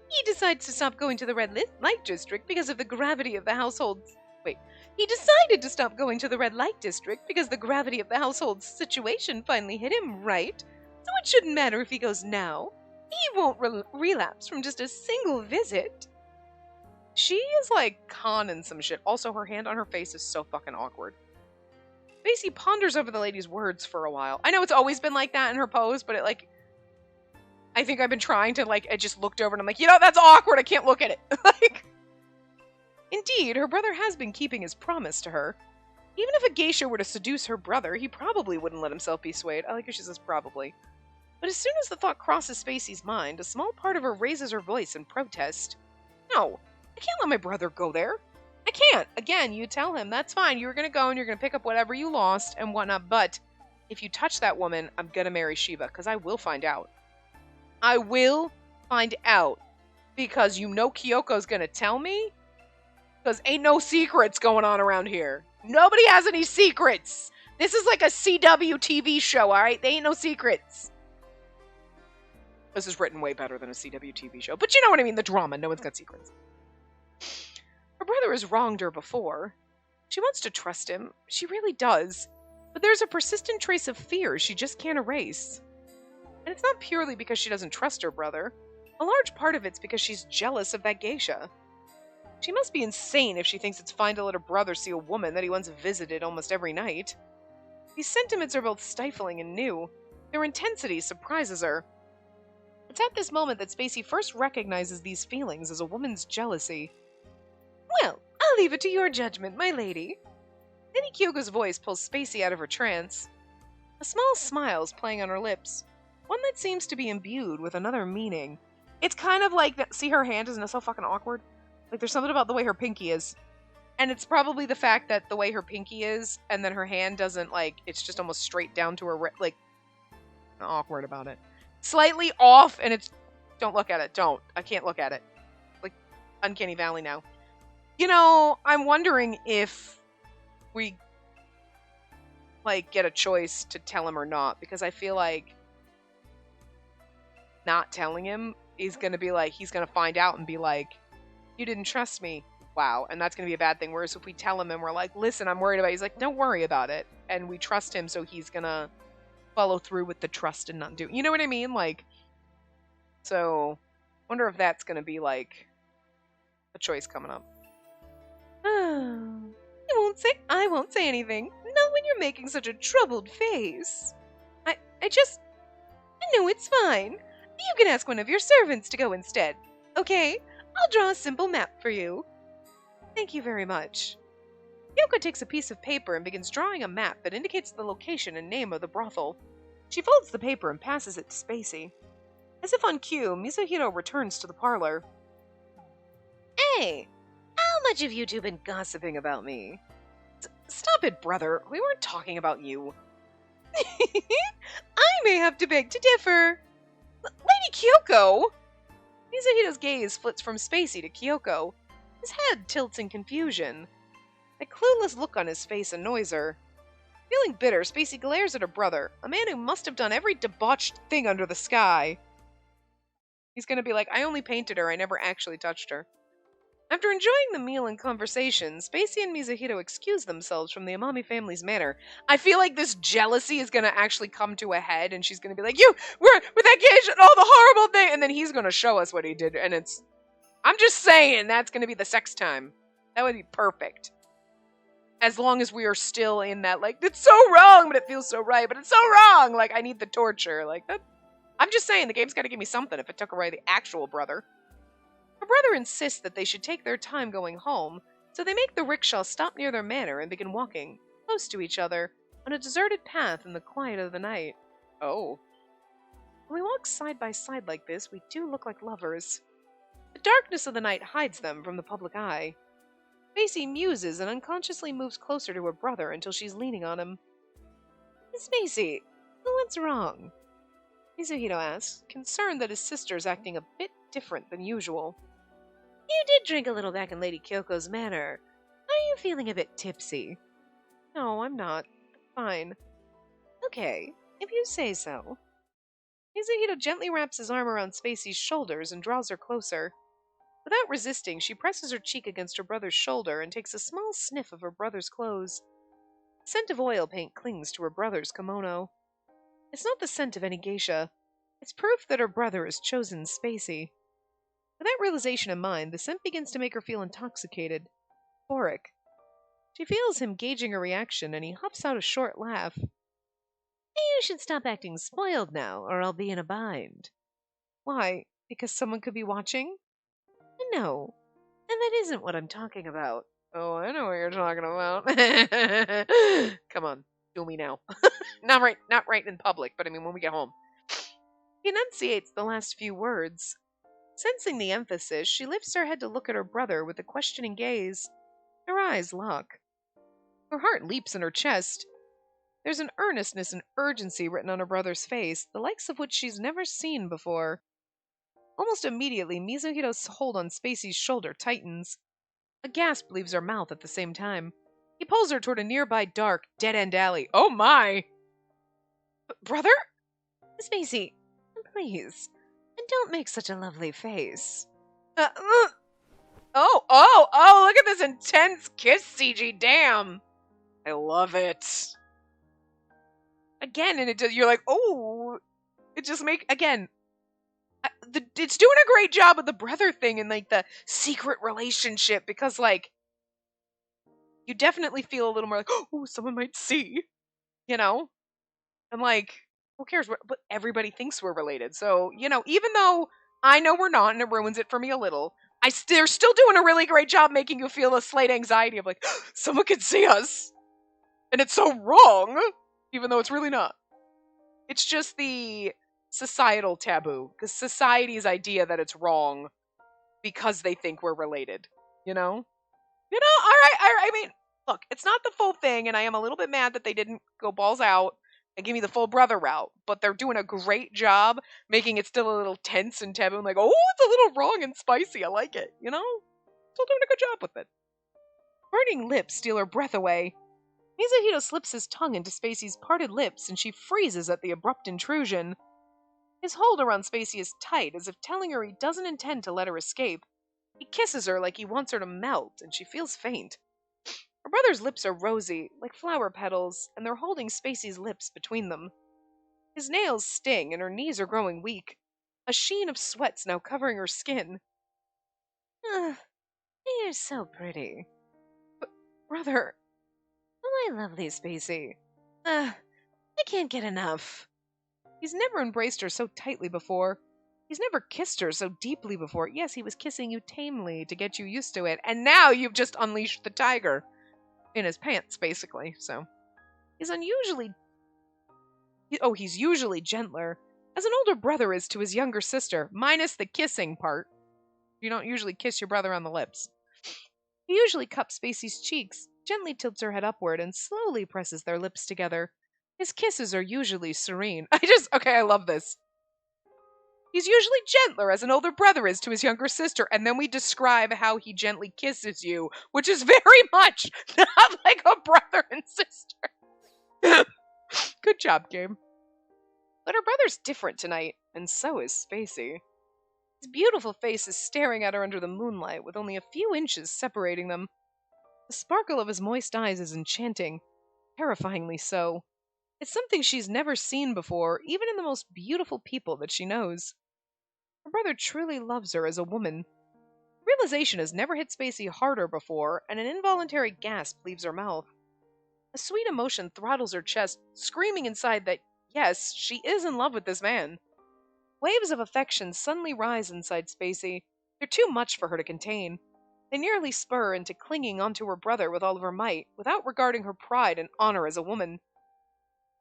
he decides to stop going to the red light district because of the gravity of the household's... Wait. He decided to stop going to the red light district because the gravity of the household's situation finally hit him, right? So it shouldn't matter if he goes now. He won't relapse from just a single visit. She is like conning some shit. Also, her hand on her face is so fucking awkward. Spacey ponders over the lady's words for a while. I know it's always been like that in her pose, but it like... I think I've been trying to I just looked over and I'm like, that's awkward. I can't look at it. Indeed, her brother has been keeping his promise to her. Even if a geisha were to seduce her brother, he probably wouldn't let himself be swayed. I like how she says probably. But as soon as the thought crosses Spacey's mind, a small part of her raises her voice in protest. No, I can't let my brother go there. I can't. Again, you tell him, that's fine, you're gonna go and you're gonna pick up whatever you lost and whatnot, but if you touch that woman, I'm gonna marry Sheba, because I will find out. I will find out. Because you know Kyoko's gonna tell me? Because ain't no secrets going on around here. Nobody has any secrets. This is like a CW TV show, alright? They ain't no secrets. This is written way better than a CW TV show. But you know what I mean, the drama. No one's got secrets. Her brother has wronged her before. She wants to trust him. She really does. But there's a persistent trace of fear she just can't erase. And it's not purely because she doesn't trust her brother. A large part of it's because she's jealous of that geisha. She must be insane if she thinks it's fine to let her brother see a woman that he once visited almost every night. These sentiments are both stifling and new. Their intensity surprises her. It's at this moment that Spacey first recognizes these feelings as a woman's jealousy. Well, I'll leave it to your judgment, my lady. Lady Kyoko's voice pulls Spacey out of her trance. A small smile's playing on her lips, one that seems to be imbued with another meaning. It's kind of like that. See, her hand isn't so fucking awkward? Like, there's something about the way her pinky is. And it's probably the fact that the way her pinky is, and then her hand doesn't, it's just almost straight down to her, awkward about it. Slightly off, and it's... Don't look at it. Don't. I can't look at it. Uncanny Valley now. I'm wondering if we, get a choice to tell him or not, because I feel like not telling him is going to be he's going to find out and be like, you didn't trust me. Wow. And that's going to be a bad thing. Whereas if we tell him and we're like, listen, I'm worried about it. He's like, don't worry about it. And we trust him, so he's going to follow through with the trust and not do... You know what I mean? So, wonder if that's going to be, a choice coming up. I won't say anything. Not when you're making such a troubled face. I know it's fine. You can ask one of your servants to go instead. Okay? I'll draw a simple map for you. Thank you very much. Kyoko takes a piece of paper and begins drawing a map that indicates the location and name of the brothel. She folds the paper and passes it to Spacey. As if on cue, Mizuhiro returns to the parlor. Hey, how much have you two been gossiping about me? Stop it, brother. We weren't talking about you. I may have to beg to differ. Lady Kyoko! Mizuhiro's gaze flits from Spacey to Kyoko. His head tilts in confusion. A clueless look on his face annoys her. Feeling bitter, Spacey glares at her brother, a man who must have done every debauched thing under the sky. He's gonna be like, I only painted her, I never actually touched her. After enjoying the meal and conversation, Spacey and Mizuhiro excuse themselves from the Amami family's manor. I feel like this jealousy is gonna actually come to a head, and she's gonna be like, you were with that Gage and all the horrible thing, and then he's gonna show us what he did, and I'm just saying, that's gonna be the sex time. That would be perfect. As long as we are still in that, like, it's so wrong, but it feels so right, but it's so wrong! Like, I need the torture. Like, that. I'm just saying, the game's gotta give me something if it took away the actual brother. Her brother insists that they should take their time going home, so they make the rickshaw stop near their manor and begin walking, close to each other, on a deserted path in the quiet of the night. Oh. When we walk side by side like this, we do look like lovers. The darkness of the night hides them from the public eye. Spacey muses and unconsciously moves closer to her brother until she's leaning on him. Spacey, what's wrong? Mizuhiro asks, concerned that his sister's acting a bit different than usual. You did drink a little back in Lady Kyoko's manor. Are you feeling a bit tipsy? No, I'm not. Fine. Okay, if you say so. Mizuhiro gently wraps his arm around Spacey's shoulders and draws her closer. Without resisting, she presses her cheek against her brother's shoulder and takes a small sniff of her brother's clothes. The scent of oil paint clings to her brother's kimono. It's not the scent of any geisha. It's proof that her brother has chosen Spacey. With that realization in mind, the scent begins to make her feel intoxicated. Euphoric. She feels him gauging her reaction, and he huffs out a short laugh. You should stop acting spoiled now, or I'll be in a bind. Why? Because someone could be watching? No, and that isn't what I'm talking about. Oh, I know what you're talking about. Come on, do me now. Not right in public, but I mean when we get home. He enunciates the last few words. Sensing the emphasis, she lifts her head to look at her brother with a questioning gaze. Her eyes lock. Her heart leaps in her chest. There's an earnestness and urgency written on her brother's face, the likes of which she's never seen before. Almost immediately, Mizuhiro's hold on Spacey's shoulder tightens. A gasp leaves her mouth at the same time. He pulls her toward a nearby dark, dead-end alley. Oh my! Brother? Spacey, please, don't make such a lovely face. Oh, look at this intense kiss, CG, damn! I love it. Again, and you're like, oh, it just again, it's doing a great job of the brother thing and like the secret relationship because like you definitely feel a little more like, oh, someone might see, you know, and like who cares? But everybody thinks we're related, so you know, even though I know we're not, and it ruins it for me a little, they're still doing a really great job making you feel a slight anxiety of like someone could see us, and it's so wrong, even though it's really not. It's just the societal taboo, because society's idea that it's wrong because they think we're related, you know? All right, I mean, look, it's not the full thing, and I am a little bit mad that they didn't go balls out and give me the full brother route, but they're doing a great job making it still a little tense and taboo, and like, oh, it's a little wrong and spicy, I like it, you know? Still doing a good job with it. Burning lips steal her breath away. Mizuhiro slips his tongue into Spacey's parted lips, and she freezes at the abrupt intrusion. His hold around Spacey is tight, as if telling her he doesn't intend to let her escape. He kisses her like he wants her to melt, and she feels faint. Her brother's lips are rosy, like flower petals, and they're holding Spacey's lips between them. His nails sting, and her knees are growing weak. A sheen of sweat's now covering her skin. You're so pretty. Brother... Oh, my lovely Spacey. I can't get enough. He's never embraced her so tightly before. He's never kissed her so deeply before. Yes, he was kissing you tamely to get you used to it, and now you've just unleashed the tiger in his pants, basically. So he's he's usually gentler, as an older brother is to his younger sister, minus the kissing part. You don't usually kiss your brother on the lips. He usually cups Spacey's cheeks, gently tilts her head upward, and slowly presses their lips together. His kisses are usually serene. I love this. He's usually gentler, as an older brother is to his younger sister, and then we describe how he gently kisses you, which is very much not like a brother and sister. Good job, game. But her brother's different tonight, and so is Spacey. His beautiful face is staring at her under the moonlight, with only a few inches separating them. The sparkle of his moist eyes is enchanting, terrifyingly so. It's something she's never seen before, even in the most beautiful people that she knows. Her brother truly loves her as a woman. Realization has never hit Spacey harder before, and an involuntary gasp leaves her mouth. A sweet emotion throttles her chest, screaming inside that, yes, she is in love with this man. Waves of affection suddenly rise inside Spacey. They're too much for her to contain. They nearly spur her into clinging onto her brother with all of her might, without regarding her pride and honor as a woman.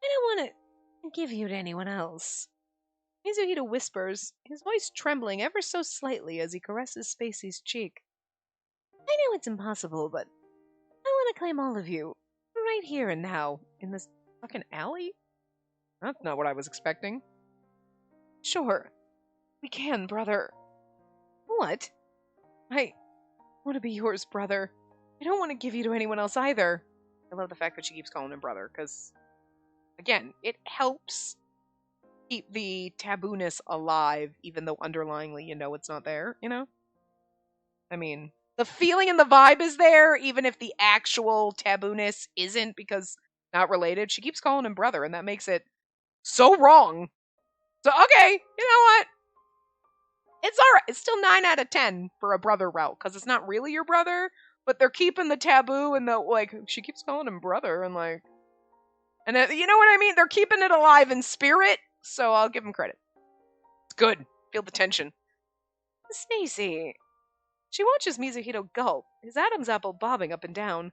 I don't want to give you to anyone else, Mizuhito whispers, his voice trembling ever so slightly as he caresses Spacey's cheek. I know it's impossible, but I want to claim all of you, right here and now, in this fucking alley? That's not what I was expecting. Sure, we can, brother. What? I want to be yours, brother. I don't want to give you to anyone else either. I love the fact that she keeps calling him brother, because, again, it helps keep the tabooness alive, even though underlyingly you know it's not there, you know? I mean, the feeling and the vibe is there, even if the actual tabooness isn't, because not related. She keeps calling him brother, and that makes it so wrong. So, okay, you know what? It's alright. It's still 9 out of 10 for a brother route, because it's not really your brother, but they're keeping the taboo and the, like, she keeps calling him brother, and like, and you know what I mean? They're keeping it alive in spirit, so I'll give him credit. It's good. Feel the tension. Spacey. She watches Mizuhito gulp, his Adam's apple bobbing up and down.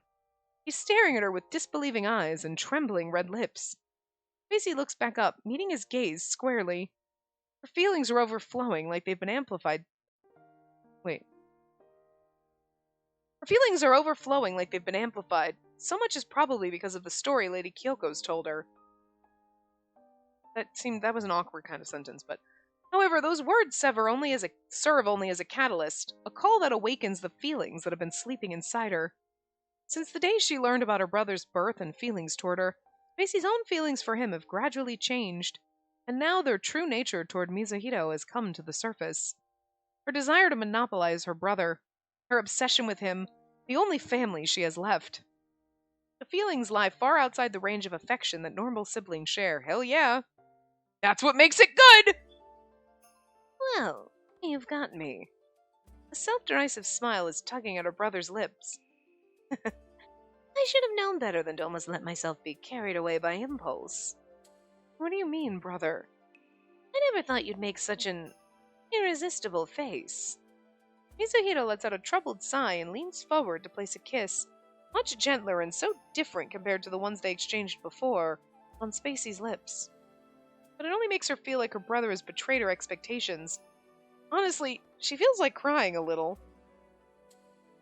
He's staring at her with disbelieving eyes and trembling red lips. Spacey looks back up, meeting his gaze squarely. Her feelings are overflowing like they've been amplified. Wait. Her feelings are overflowing like they've been amplified. So much is probably because of the story Lady Kyoko's told her. That was an awkward kind of sentence, but however, those words serve only as a catalyst, a call that awakens the feelings that have been sleeping inside her. Since the day she learned about her brother's birth and feelings toward her, Spacey's own feelings for him have gradually changed, and now their true nature toward Mizuhito has come to the surface. Her desire to monopolize her brother, her obsession with him, the only family she has left. The feelings lie far outside the range of affection that normal siblings share. Hell yeah. That's what makes it good! Well, you've got me. A self-derisive smile is tugging at her brother's lips. I should have known better than to almost let myself be carried away by impulse. What do you mean, brother? I never thought you'd make such an irresistible face. Mizuhito lets out a troubled sigh and leans forward to place a kiss, much gentler and so different compared to the ones they exchanged before, on Spacey's lips. But it only makes her feel like her brother has betrayed her expectations. Honestly, she feels like crying a little.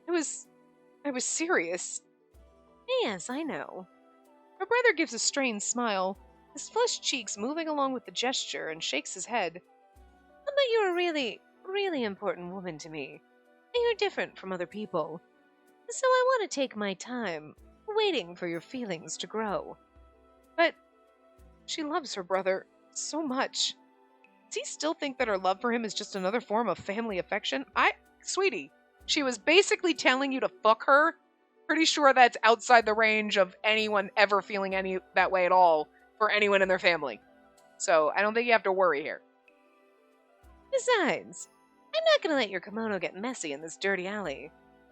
I was serious. Yes, I know. Her brother gives a strained smile, his flushed cheeks moving along with the gesture, and shakes his head. But you're a really, really important woman to me. And you're different from other people. So I want to take my time, waiting for your feelings to grow. But she loves her brother so much. Does he still think that her love for him is just another form of family affection? Sweetie, she was basically telling you to fuck her. Pretty sure that's outside the range of anyone ever feeling any that way at all for anyone in their family. So I don't think you have to worry here. Besides, I'm not going to let your kimono get messy in this dirty alley.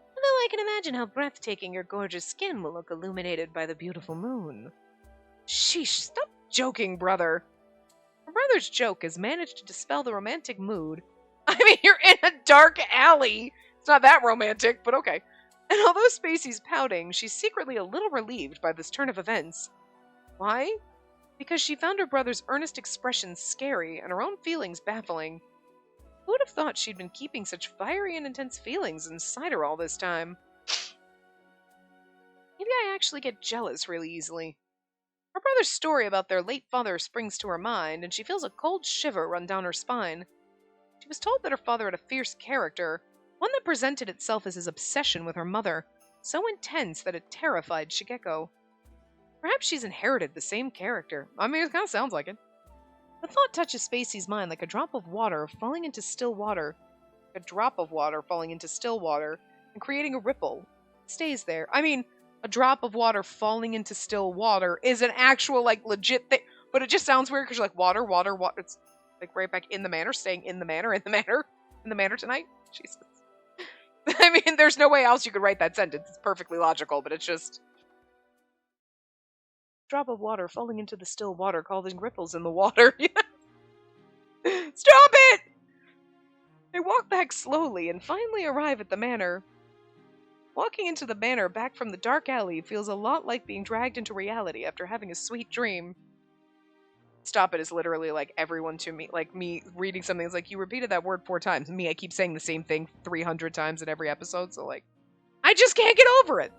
Although I can imagine how breathtaking your gorgeous skin will look illuminated by the beautiful moon. Sheesh, stop joking, brother. Her brother's joke has managed to dispel the romantic mood. I mean, you're in a dark alley. It's not that romantic, but okay. And although Spacey's pouting, she's secretly a little relieved by this turn of events. Why? Because she found her brother's earnest expression scary and her own feelings baffling. Who would have thought she'd been keeping such fiery and intense feelings inside her all this time? Maybe I actually get jealous really easily. Her brother's story about their late father springs to her mind, and she feels a cold shiver run down her spine. She was told that her father had a fierce character, one that presented itself as his obsession with her mother, so intense that it terrified Shigeko. Perhaps she's inherited the same character. I mean, it kind of sounds like it. The thought touches Spacey's mind like a drop of water falling into still water. A drop of water falling into still water and creating a ripple. It stays there. I mean, a drop of water falling into still water is an actual, like, legit thing. But it just sounds weird because you're like, water, water, water. It's like right back in the manor, staying in the manor, in the manor tonight. Jesus. I mean, there's no way else you could write that sentence. It's perfectly logical, but it's just... Drop of water falling into the still water, causing ripples in the water. Stop it! They walk back slowly and finally arrive at the manor. Walking into the manor back from the dark alley feels a lot like being dragged into reality after having a sweet dream. Stop it is literally like everyone to me, like me reading something. It's like, you repeated that word 4 times. Me, I keep saying the same thing 300 times in every episode, so like, I just can't get over it.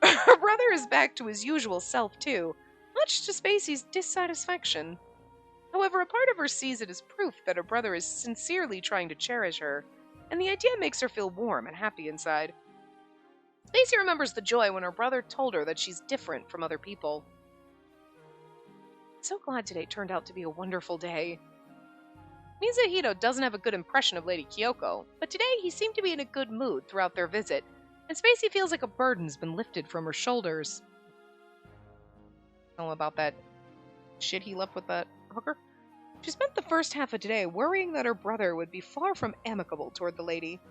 Her brother is back to his usual self too, much to Spacey's dissatisfaction. However, a part of her sees it as proof that her brother is sincerely trying to cherish her, and the idea makes her feel warm and happy inside. Spacey remembers the joy when her brother told her that she's different from other people. I'm so glad today turned out to be a wonderful day. Mizuhito doesn't have a good impression of Lady Kyoko, but today he seemed to be in a good mood throughout their visit, and Spacey feels like a burden's been lifted from her shoulders. Tell him about that shit he left with that hooker. She spent the first half of today worrying that her brother would be far from amicable toward the lady.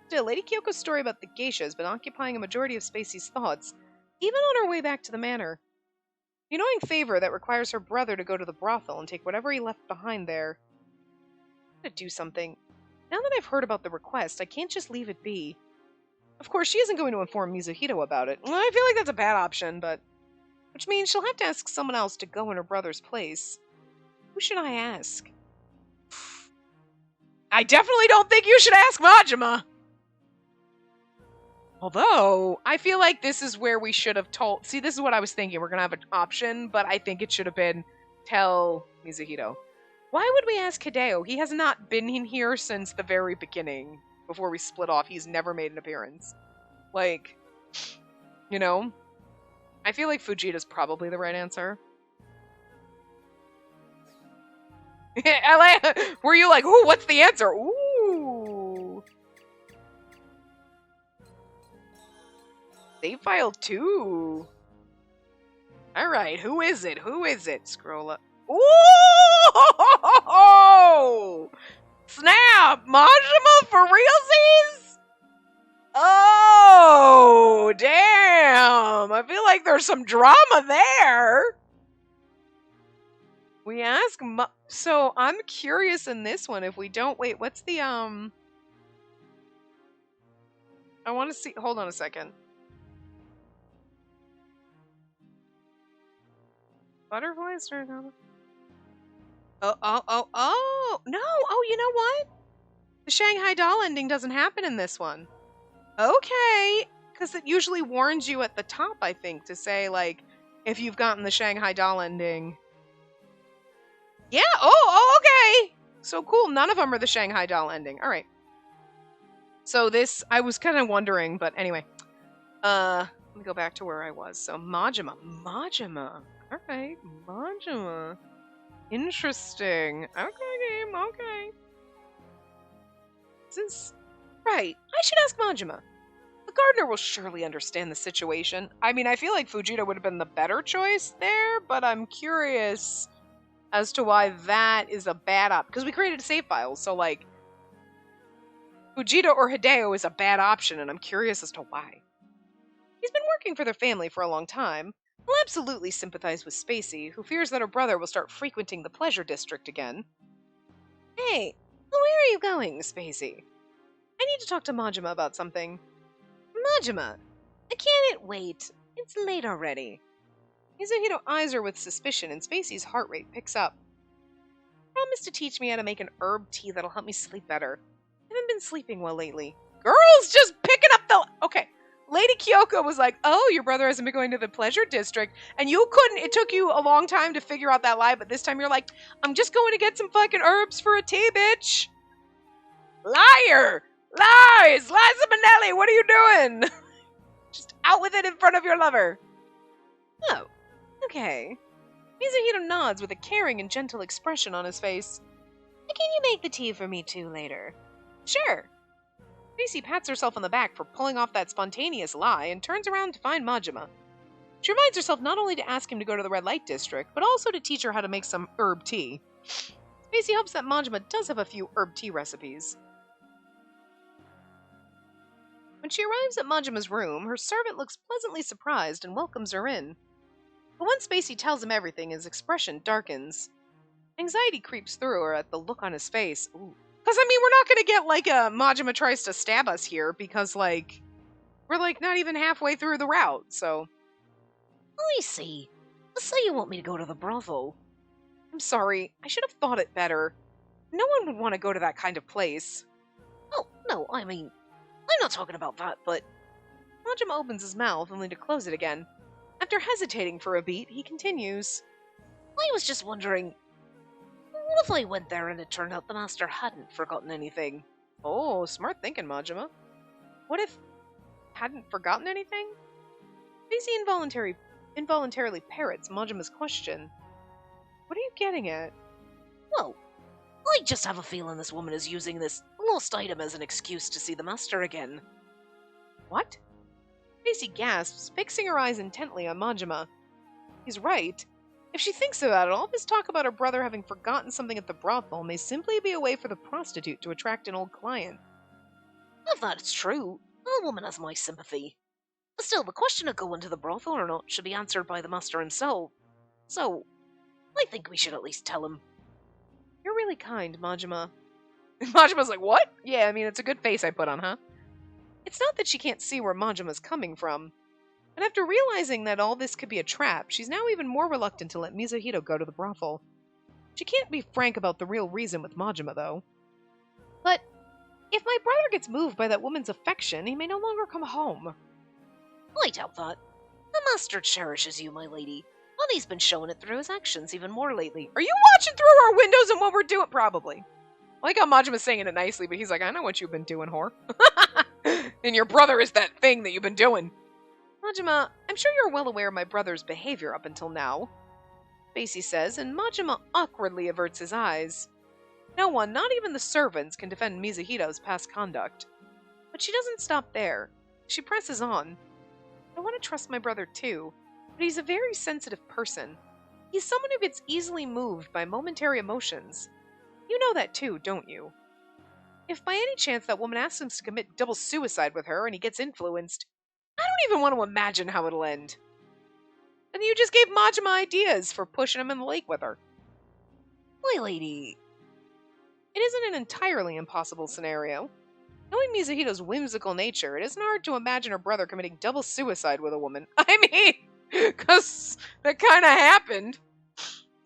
Still, Lady Kyoko's story about the geisha has been occupying a majority of Spacey's thoughts, even on her way back to the manor. The annoying favor that requires her brother to go to the brothel and take whatever he left behind there. I'm gonna do something. Now that I've heard about the request, I can't just leave it be. Of course, she isn't going to inform Mizuhito about it. Well, I feel like that's a bad option, but... Which means she'll have to ask someone else to go in her brother's place. Who should I ask? I definitely don't think you should ask Majima! Although, I feel like this is where we should have told... See, this is what I was thinking. We're going to have an option, but I think it should have been tell Mizuhito. Why would we ask Hideo? He has not been in here since the very beginning. Before we split off, he's never made an appearance. Like, you know? I feel like Fujita's probably the right answer. Were you like, ooh, what's the answer? Ooh. Save file 2. Alright, who is it? Who is it? Scroll up. Ooh! Snap! Majima for realsies? Oh, damn! I feel like there's some drama there. We ask so I'm curious in this one if we don't wait, what's the I want to see, hold on a second. Butterflies? Oh, no! Oh, you know what? The Shanghai Doll ending doesn't happen in this one. Okay, because it usually warns you at the top, I think, to say, like, if you've gotten the Shanghai Doll ending. Yeah, oh, okay! So cool, none of them are the Shanghai Doll ending. Alright. So this, I was kind of wondering, but anyway. Let me go back to where I was. So, Majima. Alright, Majima. Interesting. Okay, game, okay. This is... Right, I should ask Majima. The gardener will surely understand the situation. I mean, I feel like Fujita would have been the better choice there, but I'm curious as to why that is a bad option. Because we created a save file, so like... Fujita or Hideo is a bad option, and I'm curious as to why. He's been working for their family for a long time, I'll absolutely sympathize with Spacey, who fears that her brother will start frequenting the pleasure district again. Hey, where are you going, Spacey? I need to talk to Majima about something. Majima! I can't wait. It's late already. Mizuhito eyes her with suspicion, and Spacey's heart rate picks up. Promise to teach me how to make an herb tea that'll help me sleep better. I haven't been sleeping well lately. Girls just picking up the... Okay, Lady Kyoko was like, oh, your brother hasn't been going to the pleasure district, and you couldn't... It took you a long time to figure out that lie, but this time you're like, I'm just going to get some fucking herbs for a tea, bitch. Liar! Lies! Liza Minnelli, what are you doing? Just out with it in front of your lover. Oh, okay. Mizuhito nods with a caring and gentle expression on his face. Can you make the tea for me too later? Sure. Spacey pats herself on the back for pulling off that spontaneous lie and turns around to find Majima. She reminds herself not only to ask him to go to the red light district, but also to teach her how to make some herb tea. Spacey hopes that Majima does have a few herb tea recipes. When she arrives at Majima's room, her servant looks pleasantly surprised and welcomes her in. But once Spacey tells him everything, his expression darkens. Anxiety creeps through her at the look on his face. Ooh. Because, I mean, we're not going to get, like, a Majima tries to stab us here, because, like, we're, like, not even halfway through the route, so. I see. So you want me to go to the brothel. I'm sorry, I should have thought it better. No one would want to go to that kind of place. Oh, no, I mean, I'm not talking about that, but... Majima opens his mouth, only to close it again. After hesitating for a beat, he continues. I was just wondering, what if I went there and it turned out the master hadn't forgotten anything? Oh, smart thinking, Majima. What if hadn't forgotten anything? Spacey involuntarily parrots Majima's question. What are you getting at? Well, I just have a feeling this woman is using this lost item as an excuse to see the master again. What? Spacey gasps, fixing her eyes intently on Majima. He's right. If she thinks about it, all this talk about her brother having forgotten something at the brothel may simply be a way for the prostitute to attract an old client. If that's true, the woman has my sympathy. Still, the question of going to the brothel or not should be answered by the master himself. So, I think we should at least tell him. You're really kind, Majima. Majima's like, what? Yeah, I mean, it's a good face I put on, huh? It's not that she can't see where Majima's coming from. And after realizing that all this could be a trap, she's now even more reluctant to let Mizuhito go to the brothel. She can't be frank about the real reason with Majima, though. But if my brother gets moved by that woman's affection, he may no longer come home. I doubt that. The master cherishes you, my lady. And he's been showing it through his actions even more lately. Are you watching through our windows and what we're doing? Probably. I like how Majima's saying it nicely, but he's like, I know what you've been doing, whore. And your brother is that thing that you've been doing. Majima, I'm sure you're well aware of my brother's behavior up until now. Spacey says, and Majima awkwardly averts his eyes. No one, not even the servants, can defend Mizuhito's past conduct. But she doesn't stop there. She presses on. I want to trust my brother too, but he's a very sensitive person. He's someone who gets easily moved by momentary emotions. You know that too, don't you? If by any chance that woman asks him to commit double suicide with her and he gets influenced, I don't even want to imagine how it'll end. And you just gave Majima ideas for pushing him in the lake with her. My lady, it isn't an entirely impossible scenario. Knowing Mizuhito's whimsical nature, it isn't hard to imagine her brother committing double suicide with a woman. I mean, because that kind of happened.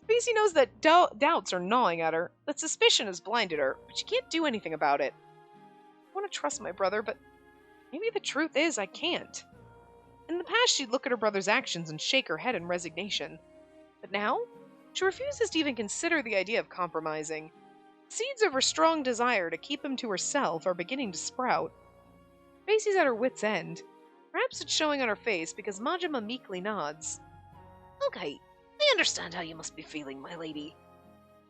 Spacey knows that doubts are gnawing at her, that suspicion has blinded her, but she can't do anything about it. I want to trust my brother, but maybe the truth is I can't. In the past, she'd look at her brother's actions and shake her head in resignation. But now, she refuses to even consider the idea of compromising. Seeds of her strong desire to keep him to herself are beginning to sprout. Spacey's at her wit's end. Perhaps it's showing on her face because Majima meekly nods. Okay, I understand how you must be feeling, my lady.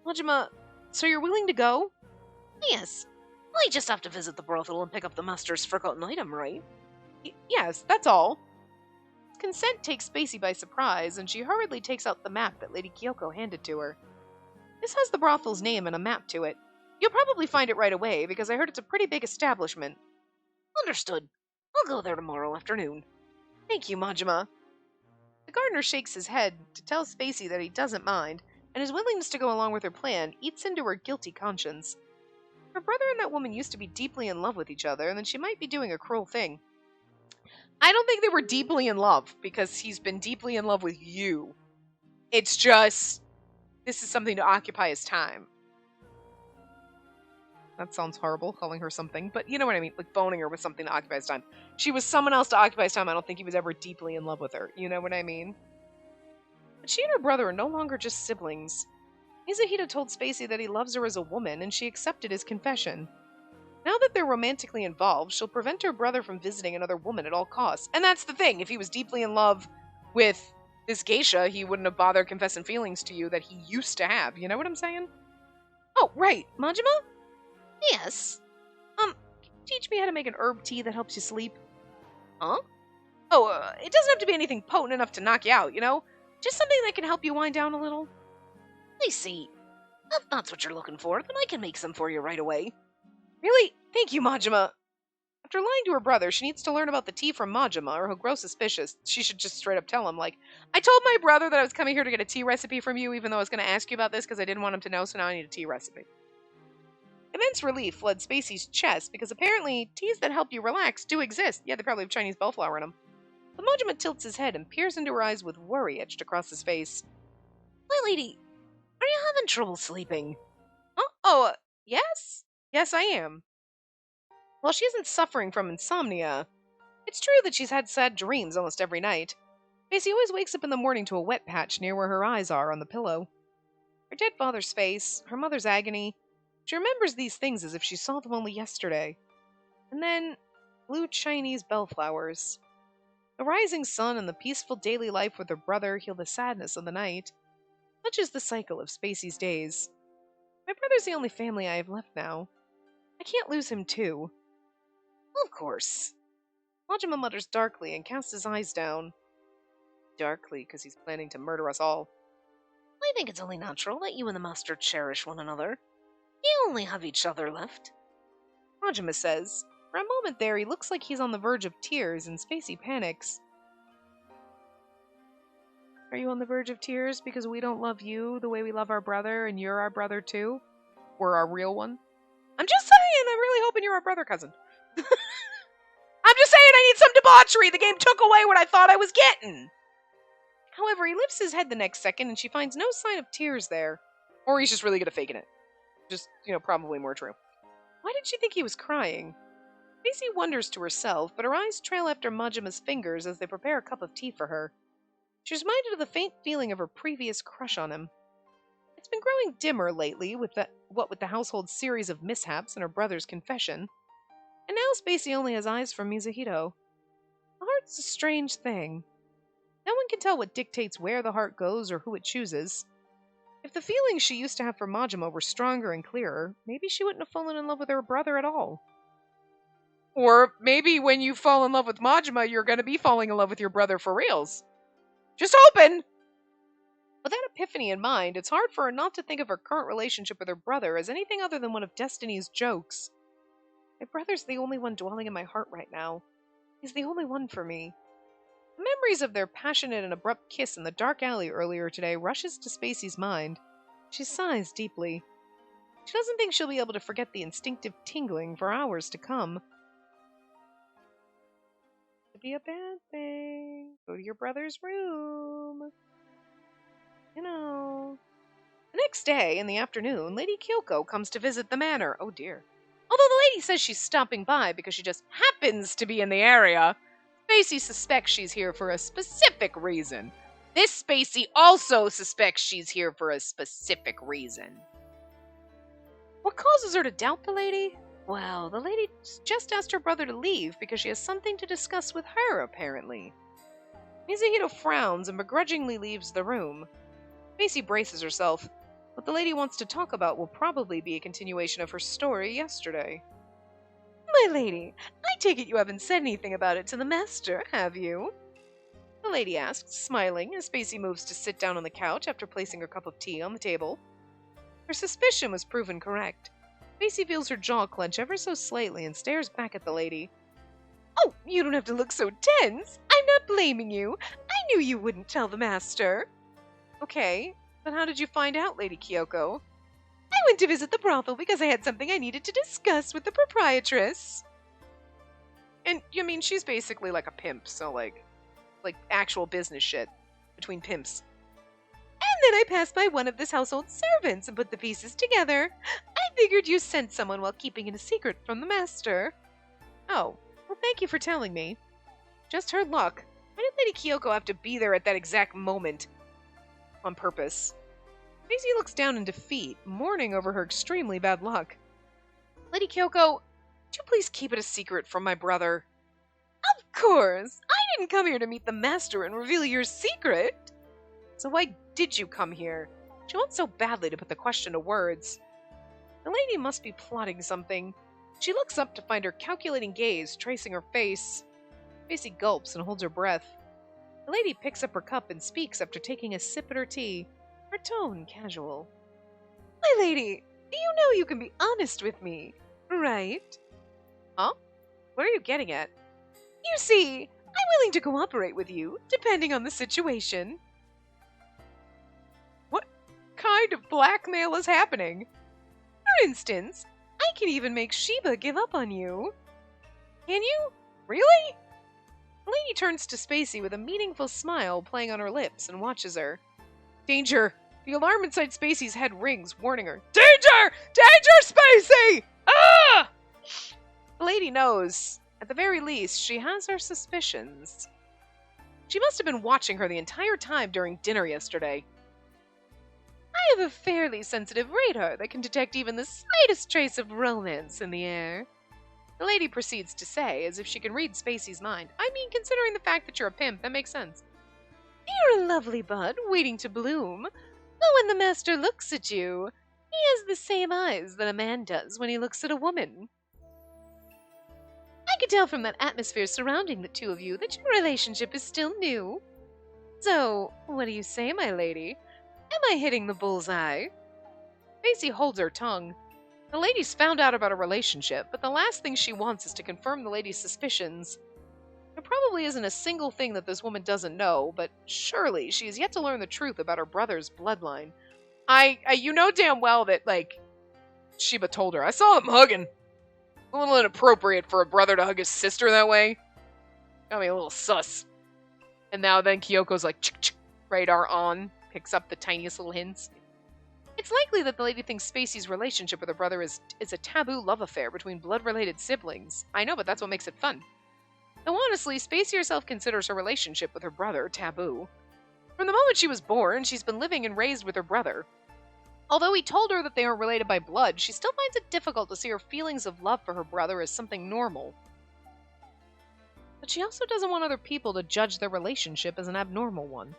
Majima, so you're willing to go? Yes. I just have to visit the brothel and pick up the master's forgotten item, right? Yes, that's all. Consent takes Spacey by surprise, and she hurriedly takes out the map that Lady Kyoko handed to her. This has the brothel's name and a map to it. You'll probably find it right away, because I heard it's a pretty big establishment. Understood. I'll go there tomorrow afternoon. Thank you, Majima. The gardener shakes his head to tell Spacey that he doesn't mind, and his willingness to go along with her plan eats into her guilty conscience. Her brother and that woman used to be deeply in love with each other, and then she might be doing a cruel thing. I don't think they were deeply in love, because he's been deeply in love with you. It's just, this is something to occupy his time. That sounds horrible, calling her something, but you know what I mean, like boning her with something to occupy his time. She was someone else to occupy his time. I don't think he was ever deeply in love with her. You know what I mean? But she and her brother are no longer just siblings. Mizuhito told Spacey that he loves her as a woman, and she accepted his confession. Now that they're romantically involved, she'll prevent her brother from visiting another woman at all costs. And that's the thing, if he was deeply in love with this geisha, he wouldn't have bothered confessing feelings to you that he used to have. You know what I'm saying? Oh, right. Majima? Yes. Can you teach me how to make an herb tea that helps you sleep? Huh? Oh, it doesn't have to be anything potent enough to knock you out, you know? Just something that can help you wind down a little. I see. If that's what you're looking for, then I can make some for you right away. Really? Thank you, Majima. After lying to her brother, she needs to learn about the tea from Majima, or he'll grow suspicious. She should just straight up tell him, like, I told my brother that I was coming here to get a tea recipe from you, even though I was going to ask you about this because I didn't want him to know, so now I need a tea recipe. Immense relief flooded Spacey's chest, because apparently teas that help you relax do exist. Yeah, they probably have Chinese bellflower in them. But Majima tilts his head and peers into her eyes with worry etched across his face. My lady, are you having trouble sleeping? Huh? Oh, yes? Yes, I am. While she isn't suffering from insomnia, it's true that she's had sad dreams almost every night. Spacey always wakes up in the morning to a wet patch near where her eyes are on the pillow. Her dead father's face, her mother's agony. She remembers these things as if she saw them only yesterday. And then, blue Chinese bellflowers. The rising sun and the peaceful daily life with her brother heal the sadness of the night. Such is the cycle of Spacey's days. My brother's the only family I have left now. I can't lose him too. Of course. Majima mutters darkly and casts his eyes down. Darkly, because he's planning to murder us all. I think it's only natural that you and the master cherish one another. You only have each other left. Majima says. For a moment there, he looks like he's on the verge of tears, and Spacey panics. Are you on the verge of tears because we don't love you the way we love our brother, and you're our brother too? We're our real one? I'm just saying, I'm really hoping you're our brother cousin. I'm just saying I need some debauchery. The game took away what I thought I was getting. However, he lifts his head the next second, and she finds no sign of tears there. Or he's just really good at faking it. Just, probably more true. Why did she think he was crying? Spacey wonders to herself, but her eyes trail after Majima's fingers as they prepare a cup of tea for her. She's reminded of the faint feeling of her previous crush on him. It's been growing dimmer lately, with the household's series of mishaps and her brother's confession. And now Spacey only has eyes for Mizuhito. The heart's a strange thing. No one can tell what dictates where the heart goes or who it chooses. If the feelings she used to have for Majima were stronger and clearer, maybe she wouldn't have fallen in love with her brother at all. Or maybe when you fall in love with Majima, you're going to be falling in love with your brother for reals. Just hoping! With that epiphany in mind, it's hard for her not to think of her current relationship with her brother as anything other than one of Destiny's jokes. My brother's the only one dwelling in my heart right now. He's the only one for me. The memories of their passionate and abrupt kiss in the dark alley earlier today rushes to Spacey's mind. She sighs deeply. She doesn't think she'll be able to forget the instinctive tingling for hours to come. Could be a bad thing. Go to your brother's room. The next day, in the afternoon, Lady Kyoko comes to visit the manor. Oh dear. Although the lady says she's stopping by because she just happens to be in the area, Spacey suspects she's here for a specific reason. This Spacey also suspects she's here for a specific reason. What causes her to doubt the lady? Well, the lady just asked her brother to leave because she has something to discuss with her, apparently. Mizuhito frowns and begrudgingly leaves the room. Spacey braces herself. What the lady wants to talk about will probably be a continuation of her story yesterday. My lady, I take it you haven't said anything about it to the master, have you? The lady asks, smiling, as Spacey moves to sit down on the couch after placing her cup of tea on the table. Her suspicion was proven correct. Spacey feels her jaw clench ever so slightly and stares back at the lady. Oh, you don't have to look so tense. I'm not blaming you. I knew you wouldn't tell the master. Okay, but how did you find out, Lady Kyoko? I went to visit the brothel because I had something I needed to discuss with the proprietress. And, you mean, she's basically like a pimp, so like actual business shit between pimps. And then I passed by one of this household servants and put the pieces together. I figured you sent someone while keeping it a secret from the master. Oh, well, thank you for telling me. Just her luck. Why did Lady Kyoko have to be there at that exact moment? On purpose. Maisie looks down in defeat, mourning over her extremely bad luck. Lady Kyoko, would you please keep it a secret from my brother? Of course! I didn't come here to meet the master and reveal your secret! So why did you come here? She wants so badly to put the question to words. The lady must be plotting something. She looks up to find her calculating gaze tracing her face. Maisie gulps and holds her breath. The lady picks up her cup and speaks after taking a sip at her tea, her tone casual. My lady, you know you can be honest with me, right? Huh? What are you getting at? You see, I'm willing to cooperate with you, depending on the situation. What kind of blackmail is happening? For instance, I can even make Sheba give up on you. Can you? Really? The lady turns to Spacey with a meaningful smile playing on her lips and watches her. Danger! The alarm inside Spacey's head rings, warning her. Danger! Danger, Spacey! Ah! The lady knows. At the very least, she has her suspicions. She must have been watching her the entire time during dinner yesterday. I have a fairly sensitive radar that can detect even the slightest trace of romance in the air. The lady proceeds to say, as if she can read Spacey's mind. I mean, considering the fact that you're a pimp, that makes sense. You're a lovely bud, waiting to bloom. But when the master looks at you, he has the same eyes that a man does when he looks at a woman. I could tell from that atmosphere surrounding the two of you that your relationship is still new. So, what do you say, my lady? Am I hitting the bullseye? Spacey holds her tongue. The lady's found out about a relationship, but the last thing she wants is to confirm the lady's suspicions. There probably isn't a single thing that this woman doesn't know, but surely she has yet to learn the truth about her brother's bloodline. You know damn well that, Sheba told her. I saw them hugging. A little inappropriate for a brother to hug his sister that way. Got me a little sus. And now then Kyoko's like, radar on, picks up the tiniest little hints. It's likely that the lady thinks Spacey's relationship with her brother is a taboo love affair between blood-related siblings. I know, but that's what makes it fun. Though honestly, Spacey herself considers her relationship with her brother taboo. From the moment she was born, she's been living and raised with her brother. Although he told her that they aren't related by blood, she still finds it difficult to see her feelings of love for her brother as something normal. But she also doesn't want other people to judge their relationship as an abnormal one.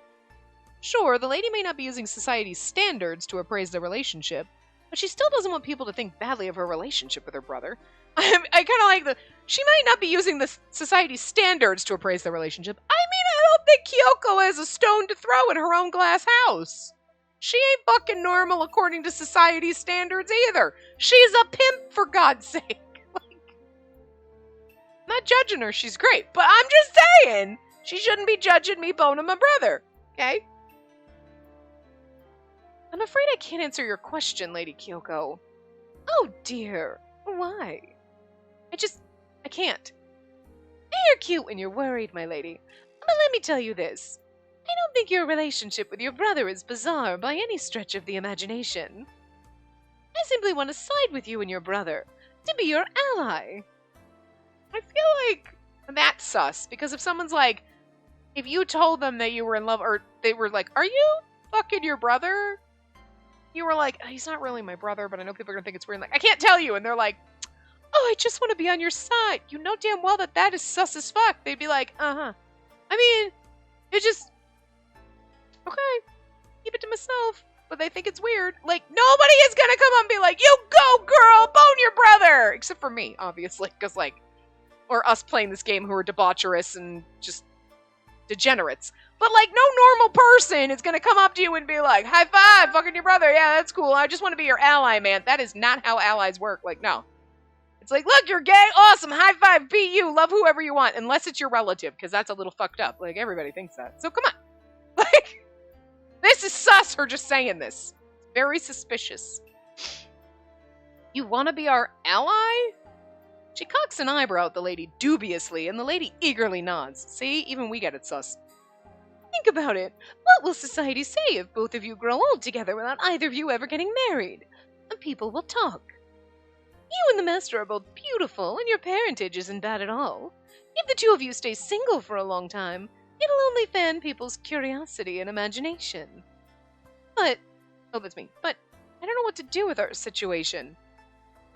Sure, the lady may not be using society's standards to appraise the relationship, but she still doesn't want people to think badly of her relationship with her brother. I kind of like she might not be using the society's standards to appraise the relationship. I mean, I don't think Kyoko has a stone to throw in her own glass house. She ain't fucking normal according to society's standards either. She's a pimp, for God's sake. Not judging her, she's great, but I'm just saying, she shouldn't be judging me boning my brother, okay? I'm afraid I can't answer your question, Lady Kyoko. Oh dear, why? I can't. You're cute when you're worried, my lady, but let me tell you this. I don't think your relationship with your brother is bizarre by any stretch of the imagination. I simply want to side with you and your brother, to be your ally. I feel like that's sus, because if someone's like, if you told them that you were in love, or they were like, are you fucking your brother? You were like, he's not really my brother, but I know people are going to think it's weird. Like, I can't tell you. And they're like, oh, I just want to be on your side. You know damn well that is sus as fuck. They'd be like, uh-huh. I mean, it just, okay, keep it to myself. But they think it's weird. Like, nobody is going to come up and be like, you go, girl, bone your brother. Except for me, obviously, because, or us playing this game who are debaucherous and just degenerates. But, no normal person is going to come up to you and be like, high five, fucking your brother. Yeah, that's cool. I just want to be your ally, man. That is not how allies work. No. It's like, look, you're gay. Awesome. High five. Be you. Love whoever you want. Unless it's your relative, because that's a little fucked up. Everybody thinks that. So, come on. us her just saying this. Very suspicious. You want to be our ally? She cocks an eyebrow at the lady dubiously, and the lady eagerly nods. See, even we get it sus. Think about it. What will society say if both of you grow old together without either of you ever getting married? And people will talk. You and the master are both beautiful, and your parentage isn't bad at all. If the two of you stay single for a long time, it'll only fan people's curiosity and imagination. But I don't know what to do with our situation.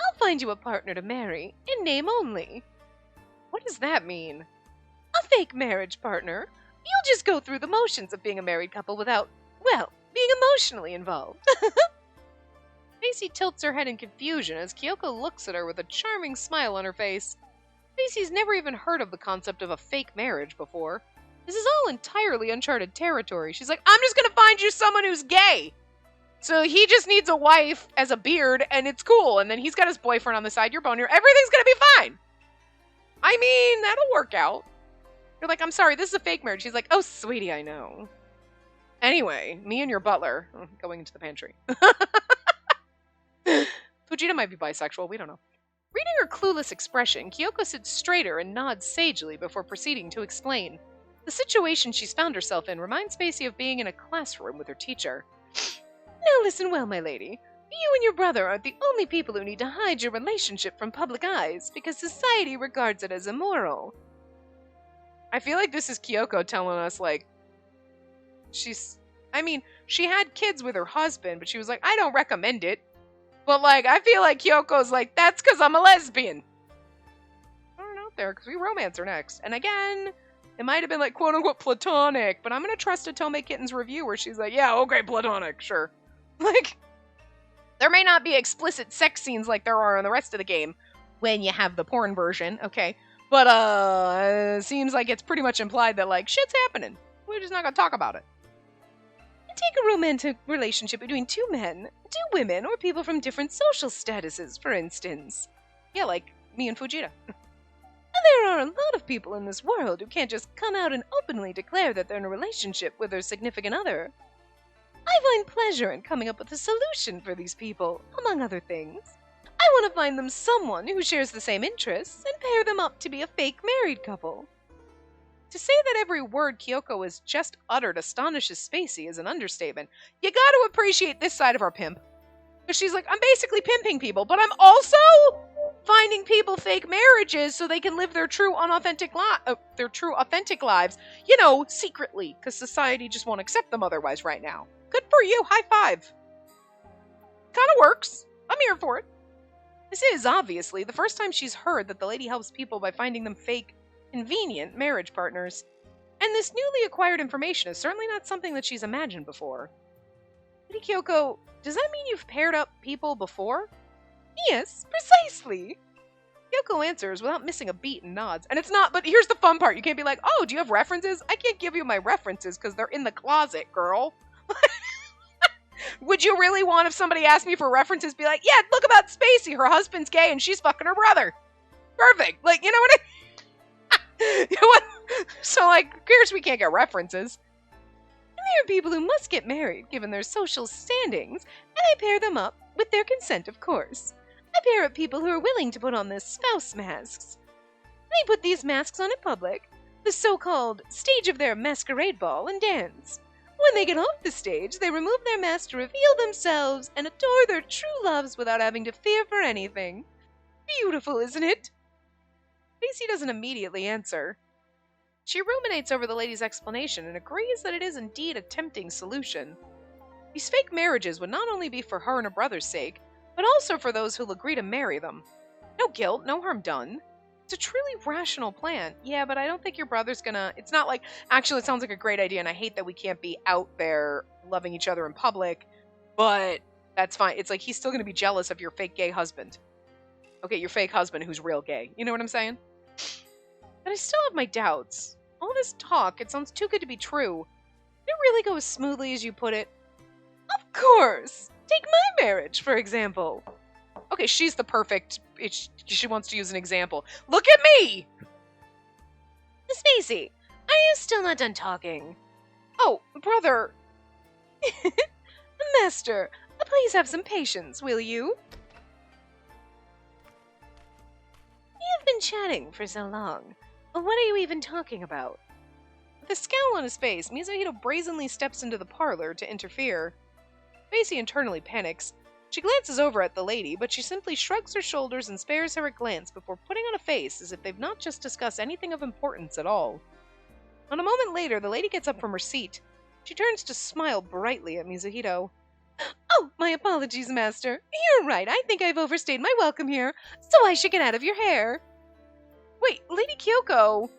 I'll find you a partner to marry, in name only. What does that mean? A fake marriage partner. You'll just go through the motions of being a married couple without, well, being emotionally involved. Stacy tilts her head in confusion as Kyoko looks at her with a charming smile on her face. Stacy's never even heard of the concept of a fake marriage before. This is all entirely uncharted territory. She's like, I'm just gonna find you someone who's gay. So he just needs a wife as a beard, and it's cool. And then he's got his boyfriend on the side. You're boner. Everything's gonna be fine. I mean, that'll work out. You're like, I'm sorry, this is a fake marriage. She's like, oh, sweetie, I know. Anyway, me and your butler going into the pantry. Fujita might be bisexual. We don't know. Reading her clueless expression, Kyoko sits straighter and nods sagely before proceeding to explain. The situation she's found herself in reminds Spacey of being in a classroom with her teacher. Now listen well, my lady. You and your brother aren't the only people who need to hide your relationship from public eyes, because society regards it as immoral. I feel like this is Kyoko telling us, like, she had kids with her husband, but she was like, I don't recommend it. But, like, I feel like Kyoko's like, that's because I'm a lesbian. I don't know there, because we romance her next. And again, it might have been, like, quote-unquote platonic, but I'm going to trust Otome Kitten's review where she's like, yeah, okay, platonic, sure. Like, there may not be explicit sex scenes like there are in the rest of the game when you have the porn version, okay? But, it seems like it's pretty much implied that, like, shit's happening. We're just not going to talk about it. Take a romantic relationship between two men, two women, or people from different social statuses, for instance. Yeah, like me and Fujita. There are a lot of people in this world who can't just come out and openly declare that they're in a relationship with their significant other. I find pleasure in coming up with a solution for these people, among other things. I want to find them someone who shares the same interests and pair them up to be a fake married couple. To say that every word Kyoko has just uttered astonishes Spacey is an understatement. You gotta appreciate this side of our pimp. Because she's like, I'm basically pimping people, but I'm also finding people fake marriages so they can live their true authentic lives, you know, secretly, because society just won't accept them otherwise right now. Good for you, high five. Kind of works. I'm here for it. This is, obviously, the first time she's heard that the lady helps people by finding them fake, convenient marriage partners. And this newly acquired information is certainly not something that she's imagined before. Lady Kyoko, does that mean you've paired up people before? Yes, precisely. Kyoko answers without missing a beat and nods. And it's not, but here's the fun part. You can't be like, oh, do you have references? I can't give you my references because they're in the closet, girl. Would you really want, if somebody asked me for references, be like, yeah, look about Spacey, her husband's gay and she's fucking her brother. Perfect. Like, you know what you know what? So, like, of course we can't get references. And there are people who must get married, given their social standings, and I pair them up, with their consent, of course. I pair up people who are willing to put on the spouse masks. They put these masks on in public, the so-called stage of their masquerade ball, and dance. When they get off the stage, they remove their masks to reveal themselves and adore their true loves without having to fear for anything. Beautiful, isn't it? Spacey doesn't immediately answer. She ruminates over the lady's explanation and agrees that it is indeed a tempting solution. These fake marriages would not only be for her and her brother's sake, but also for those who'll agree to marry them. No guilt, no harm done. It's a truly rational plan. Yeah, but I don't think your brother's gonna... It's not like, actually, it sounds like a great idea, and I hate that we can't be out there loving each other in public, but that's fine. It's like, he's still gonna be jealous of your fake gay husband. Okay, your fake husband who's real gay. You know what I'm saying? But I still have my doubts. All this talk, it sounds too good to be true. Did it really go as smoothly as you put it? Of course! Take my marriage, for example. Okay, she's the perfect... She wants to use an example. Look at me! Miss Spacey, are you still not done talking? Oh, brother... Master, please have some patience, will you? You've been chatting for so long. What are you even talking about? With a scowl on his face, Mizuhito brazenly steps into the parlor to interfere. Spacey internally panics. She glances over at the lady, but she simply shrugs her shoulders and spares her a glance before putting on a face as if they've not just discussed anything of importance at all. A moment later, the lady gets up from her seat. She turns to smile brightly at Mizuhito. Oh, my apologies, Master. You're right, I think I've overstayed my welcome here, so I should get out of your hair. Wait, Lady Kyoko!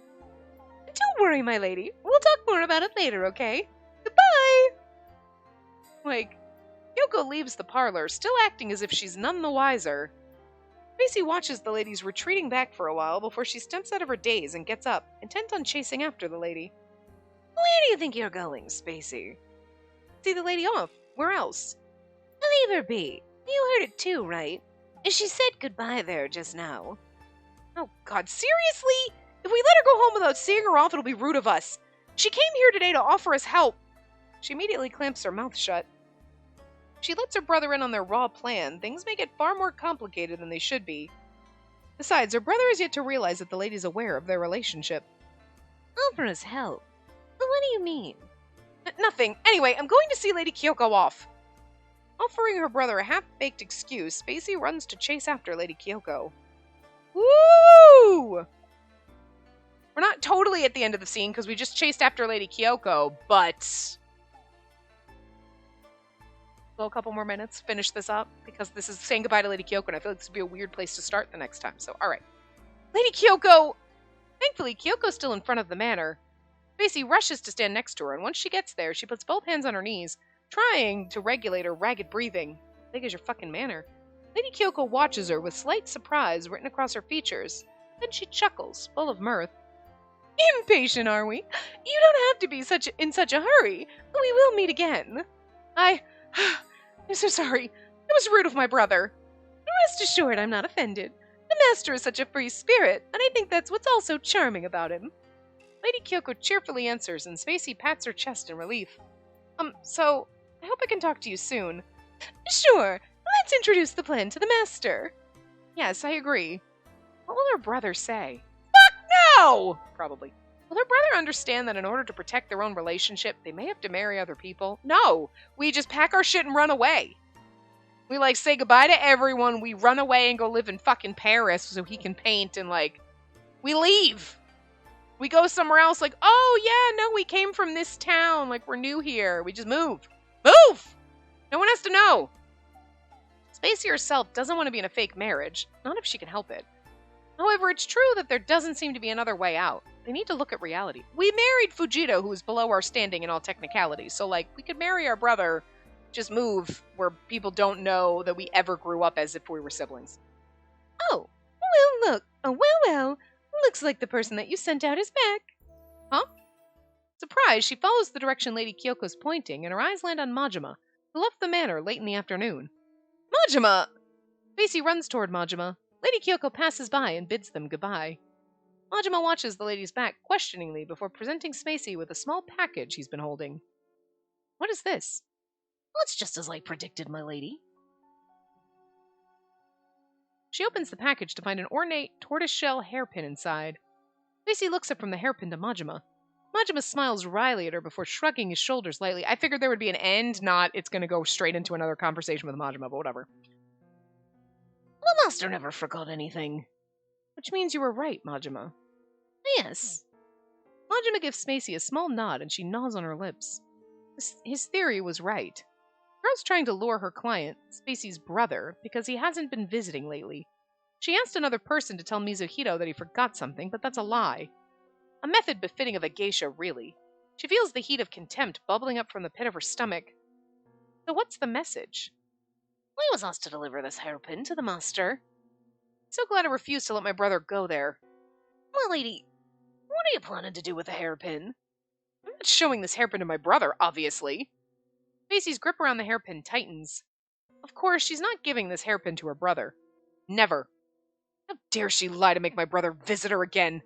Don't worry, my lady. We'll talk more about it later, okay? Goodbye! Kyoko leaves the parlor, still acting as if she's none the wiser. Spacey watches the ladies retreating back for a while before she steps out of her daze and gets up, intent on chasing after the lady. Where do you think you're going, Spacey? See the lady off. Where else? Leave her be. You heard it too, right? She said goodbye there just now. Oh, God, seriously? If we let her go home without seeing her off, it'll be rude of us. She came here today to offer us help. She immediately clamps her mouth shut. She lets her brother in on their raw plan. Things may get far more complicated than they should be. Besides, her brother is yet to realize that the lady's aware of their relationship. Offer us help? What do you mean? Nothing. Anyway, I'm going to see Lady Kyoko off. Offering her brother a half-baked excuse, Spacey runs to chase after Lady Kyoko. Woo! We're not totally at the end of the scene because we just chased after Lady Kyoko, but... Go a couple more minutes, finish this up, because this is saying goodbye to Lady Kyoko, and I feel like this would be a weird place to start the next time, so alright. Lady Kyoko! Thankfully, Kyoko's still in front of the manor. Spacey rushes to stand next to her, and once she gets there, she puts both hands on her knees, trying to regulate her ragged breathing. Big as your fucking manor. Lady Kyoko watches her with slight surprise written across her features. Then she chuckles, full of mirth. Impatient, are we? You don't have to be in such a hurry. We will meet again. I'm so sorry. It was rude of my brother. Rest assured, I'm not offended. The master is such a free spirit, and I think that's what's all so charming about him. Lady Kyoko cheerfully answers, and Spacey pats her chest in relief. So, I hope I can talk to you soon. Sure. Let's introduce the plan to the master. Yes, I agree. What will her brother say? Fuck no! Probably. Will her brother understand that in order to protect their own relationship, they may have to marry other people? No! We just pack our shit and run away. We, say goodbye to everyone, we run away and go live in fucking Paris so he can paint, and, we leave! We go somewhere else, oh, yeah, no, we came from this town, we're new here. We just move. Move! No one has to know! Spacey herself doesn't want to be in a fake marriage, not if she can help it. However, it's true that there doesn't seem to be another way out. They need to look at reality. We married Fujito, who is below our standing in all technicalities, so, we could marry our brother, just move where people don't know that we ever grew up as if we were siblings. Oh, well, look. Oh, well. Looks like the person that you sent out is back. Huh? Surprised, she follows the direction Lady Kyoko's pointing, and her eyes land on Majima, who left the manor late in the afternoon. Majima! Spacey runs toward Majima. Lady Kyoko passes by and bids them goodbye. Majima watches the lady's back questioningly before presenting Spacey with a small package he's been holding. What is this? Well, it's just as I predicted, my lady. She opens the package to find an ornate tortoiseshell hairpin inside. Spacey looks up from the hairpin to Majima. Majima smiles wryly at her before shrugging his shoulders lightly. I figured there would be an end, not it's going to go straight into another conversation with Majima, but whatever. The master never forgot anything. Which means you were right, Majima. Yes. Majima gives Spacey a small nod and she gnaws on her lips. His theory was right. Girl's trying to lure her client, Spacey's brother, because he hasn't been visiting lately. She asked another person to tell Mizuhito that he forgot something, but that's a lie. A method befitting of a geisha, really. She feels the heat of contempt bubbling up from the pit of her stomach. So what's the message? I was asked to deliver this hairpin to the master. So glad I refused to let my brother go there. Well, lady, what are you planning to do with the hairpin? I'm not showing this hairpin to my brother, obviously. Spacey's grip around the hairpin tightens. Of course, she's not giving this hairpin to her brother. Never. How dare she lie to make my brother visit her again?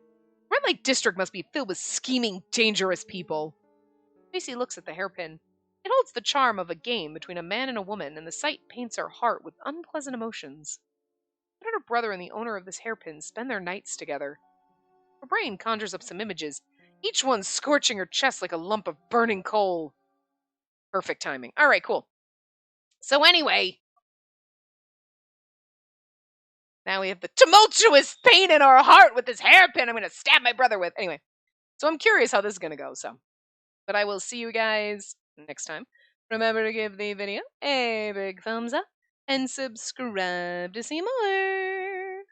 Red Light District must be filled with scheming, dangerous people. Spacey looks at the hairpin. It holds the charm of a game between a man and a woman, and the sight paints her heart with unpleasant emotions. How did her brother and the owner of this hairpin spend their nights together? Her brain conjures up some images, each one scorching her chest like a lump of burning coal. Perfect timing. All right, cool. So anyway, now we have the tumultuous pain in our heart with this hairpin I'm going to stab my brother with. Anyway, so I'm curious how this is going to go. But I will see you guys next time. Remember to give the video a big thumbs up and subscribe to see more.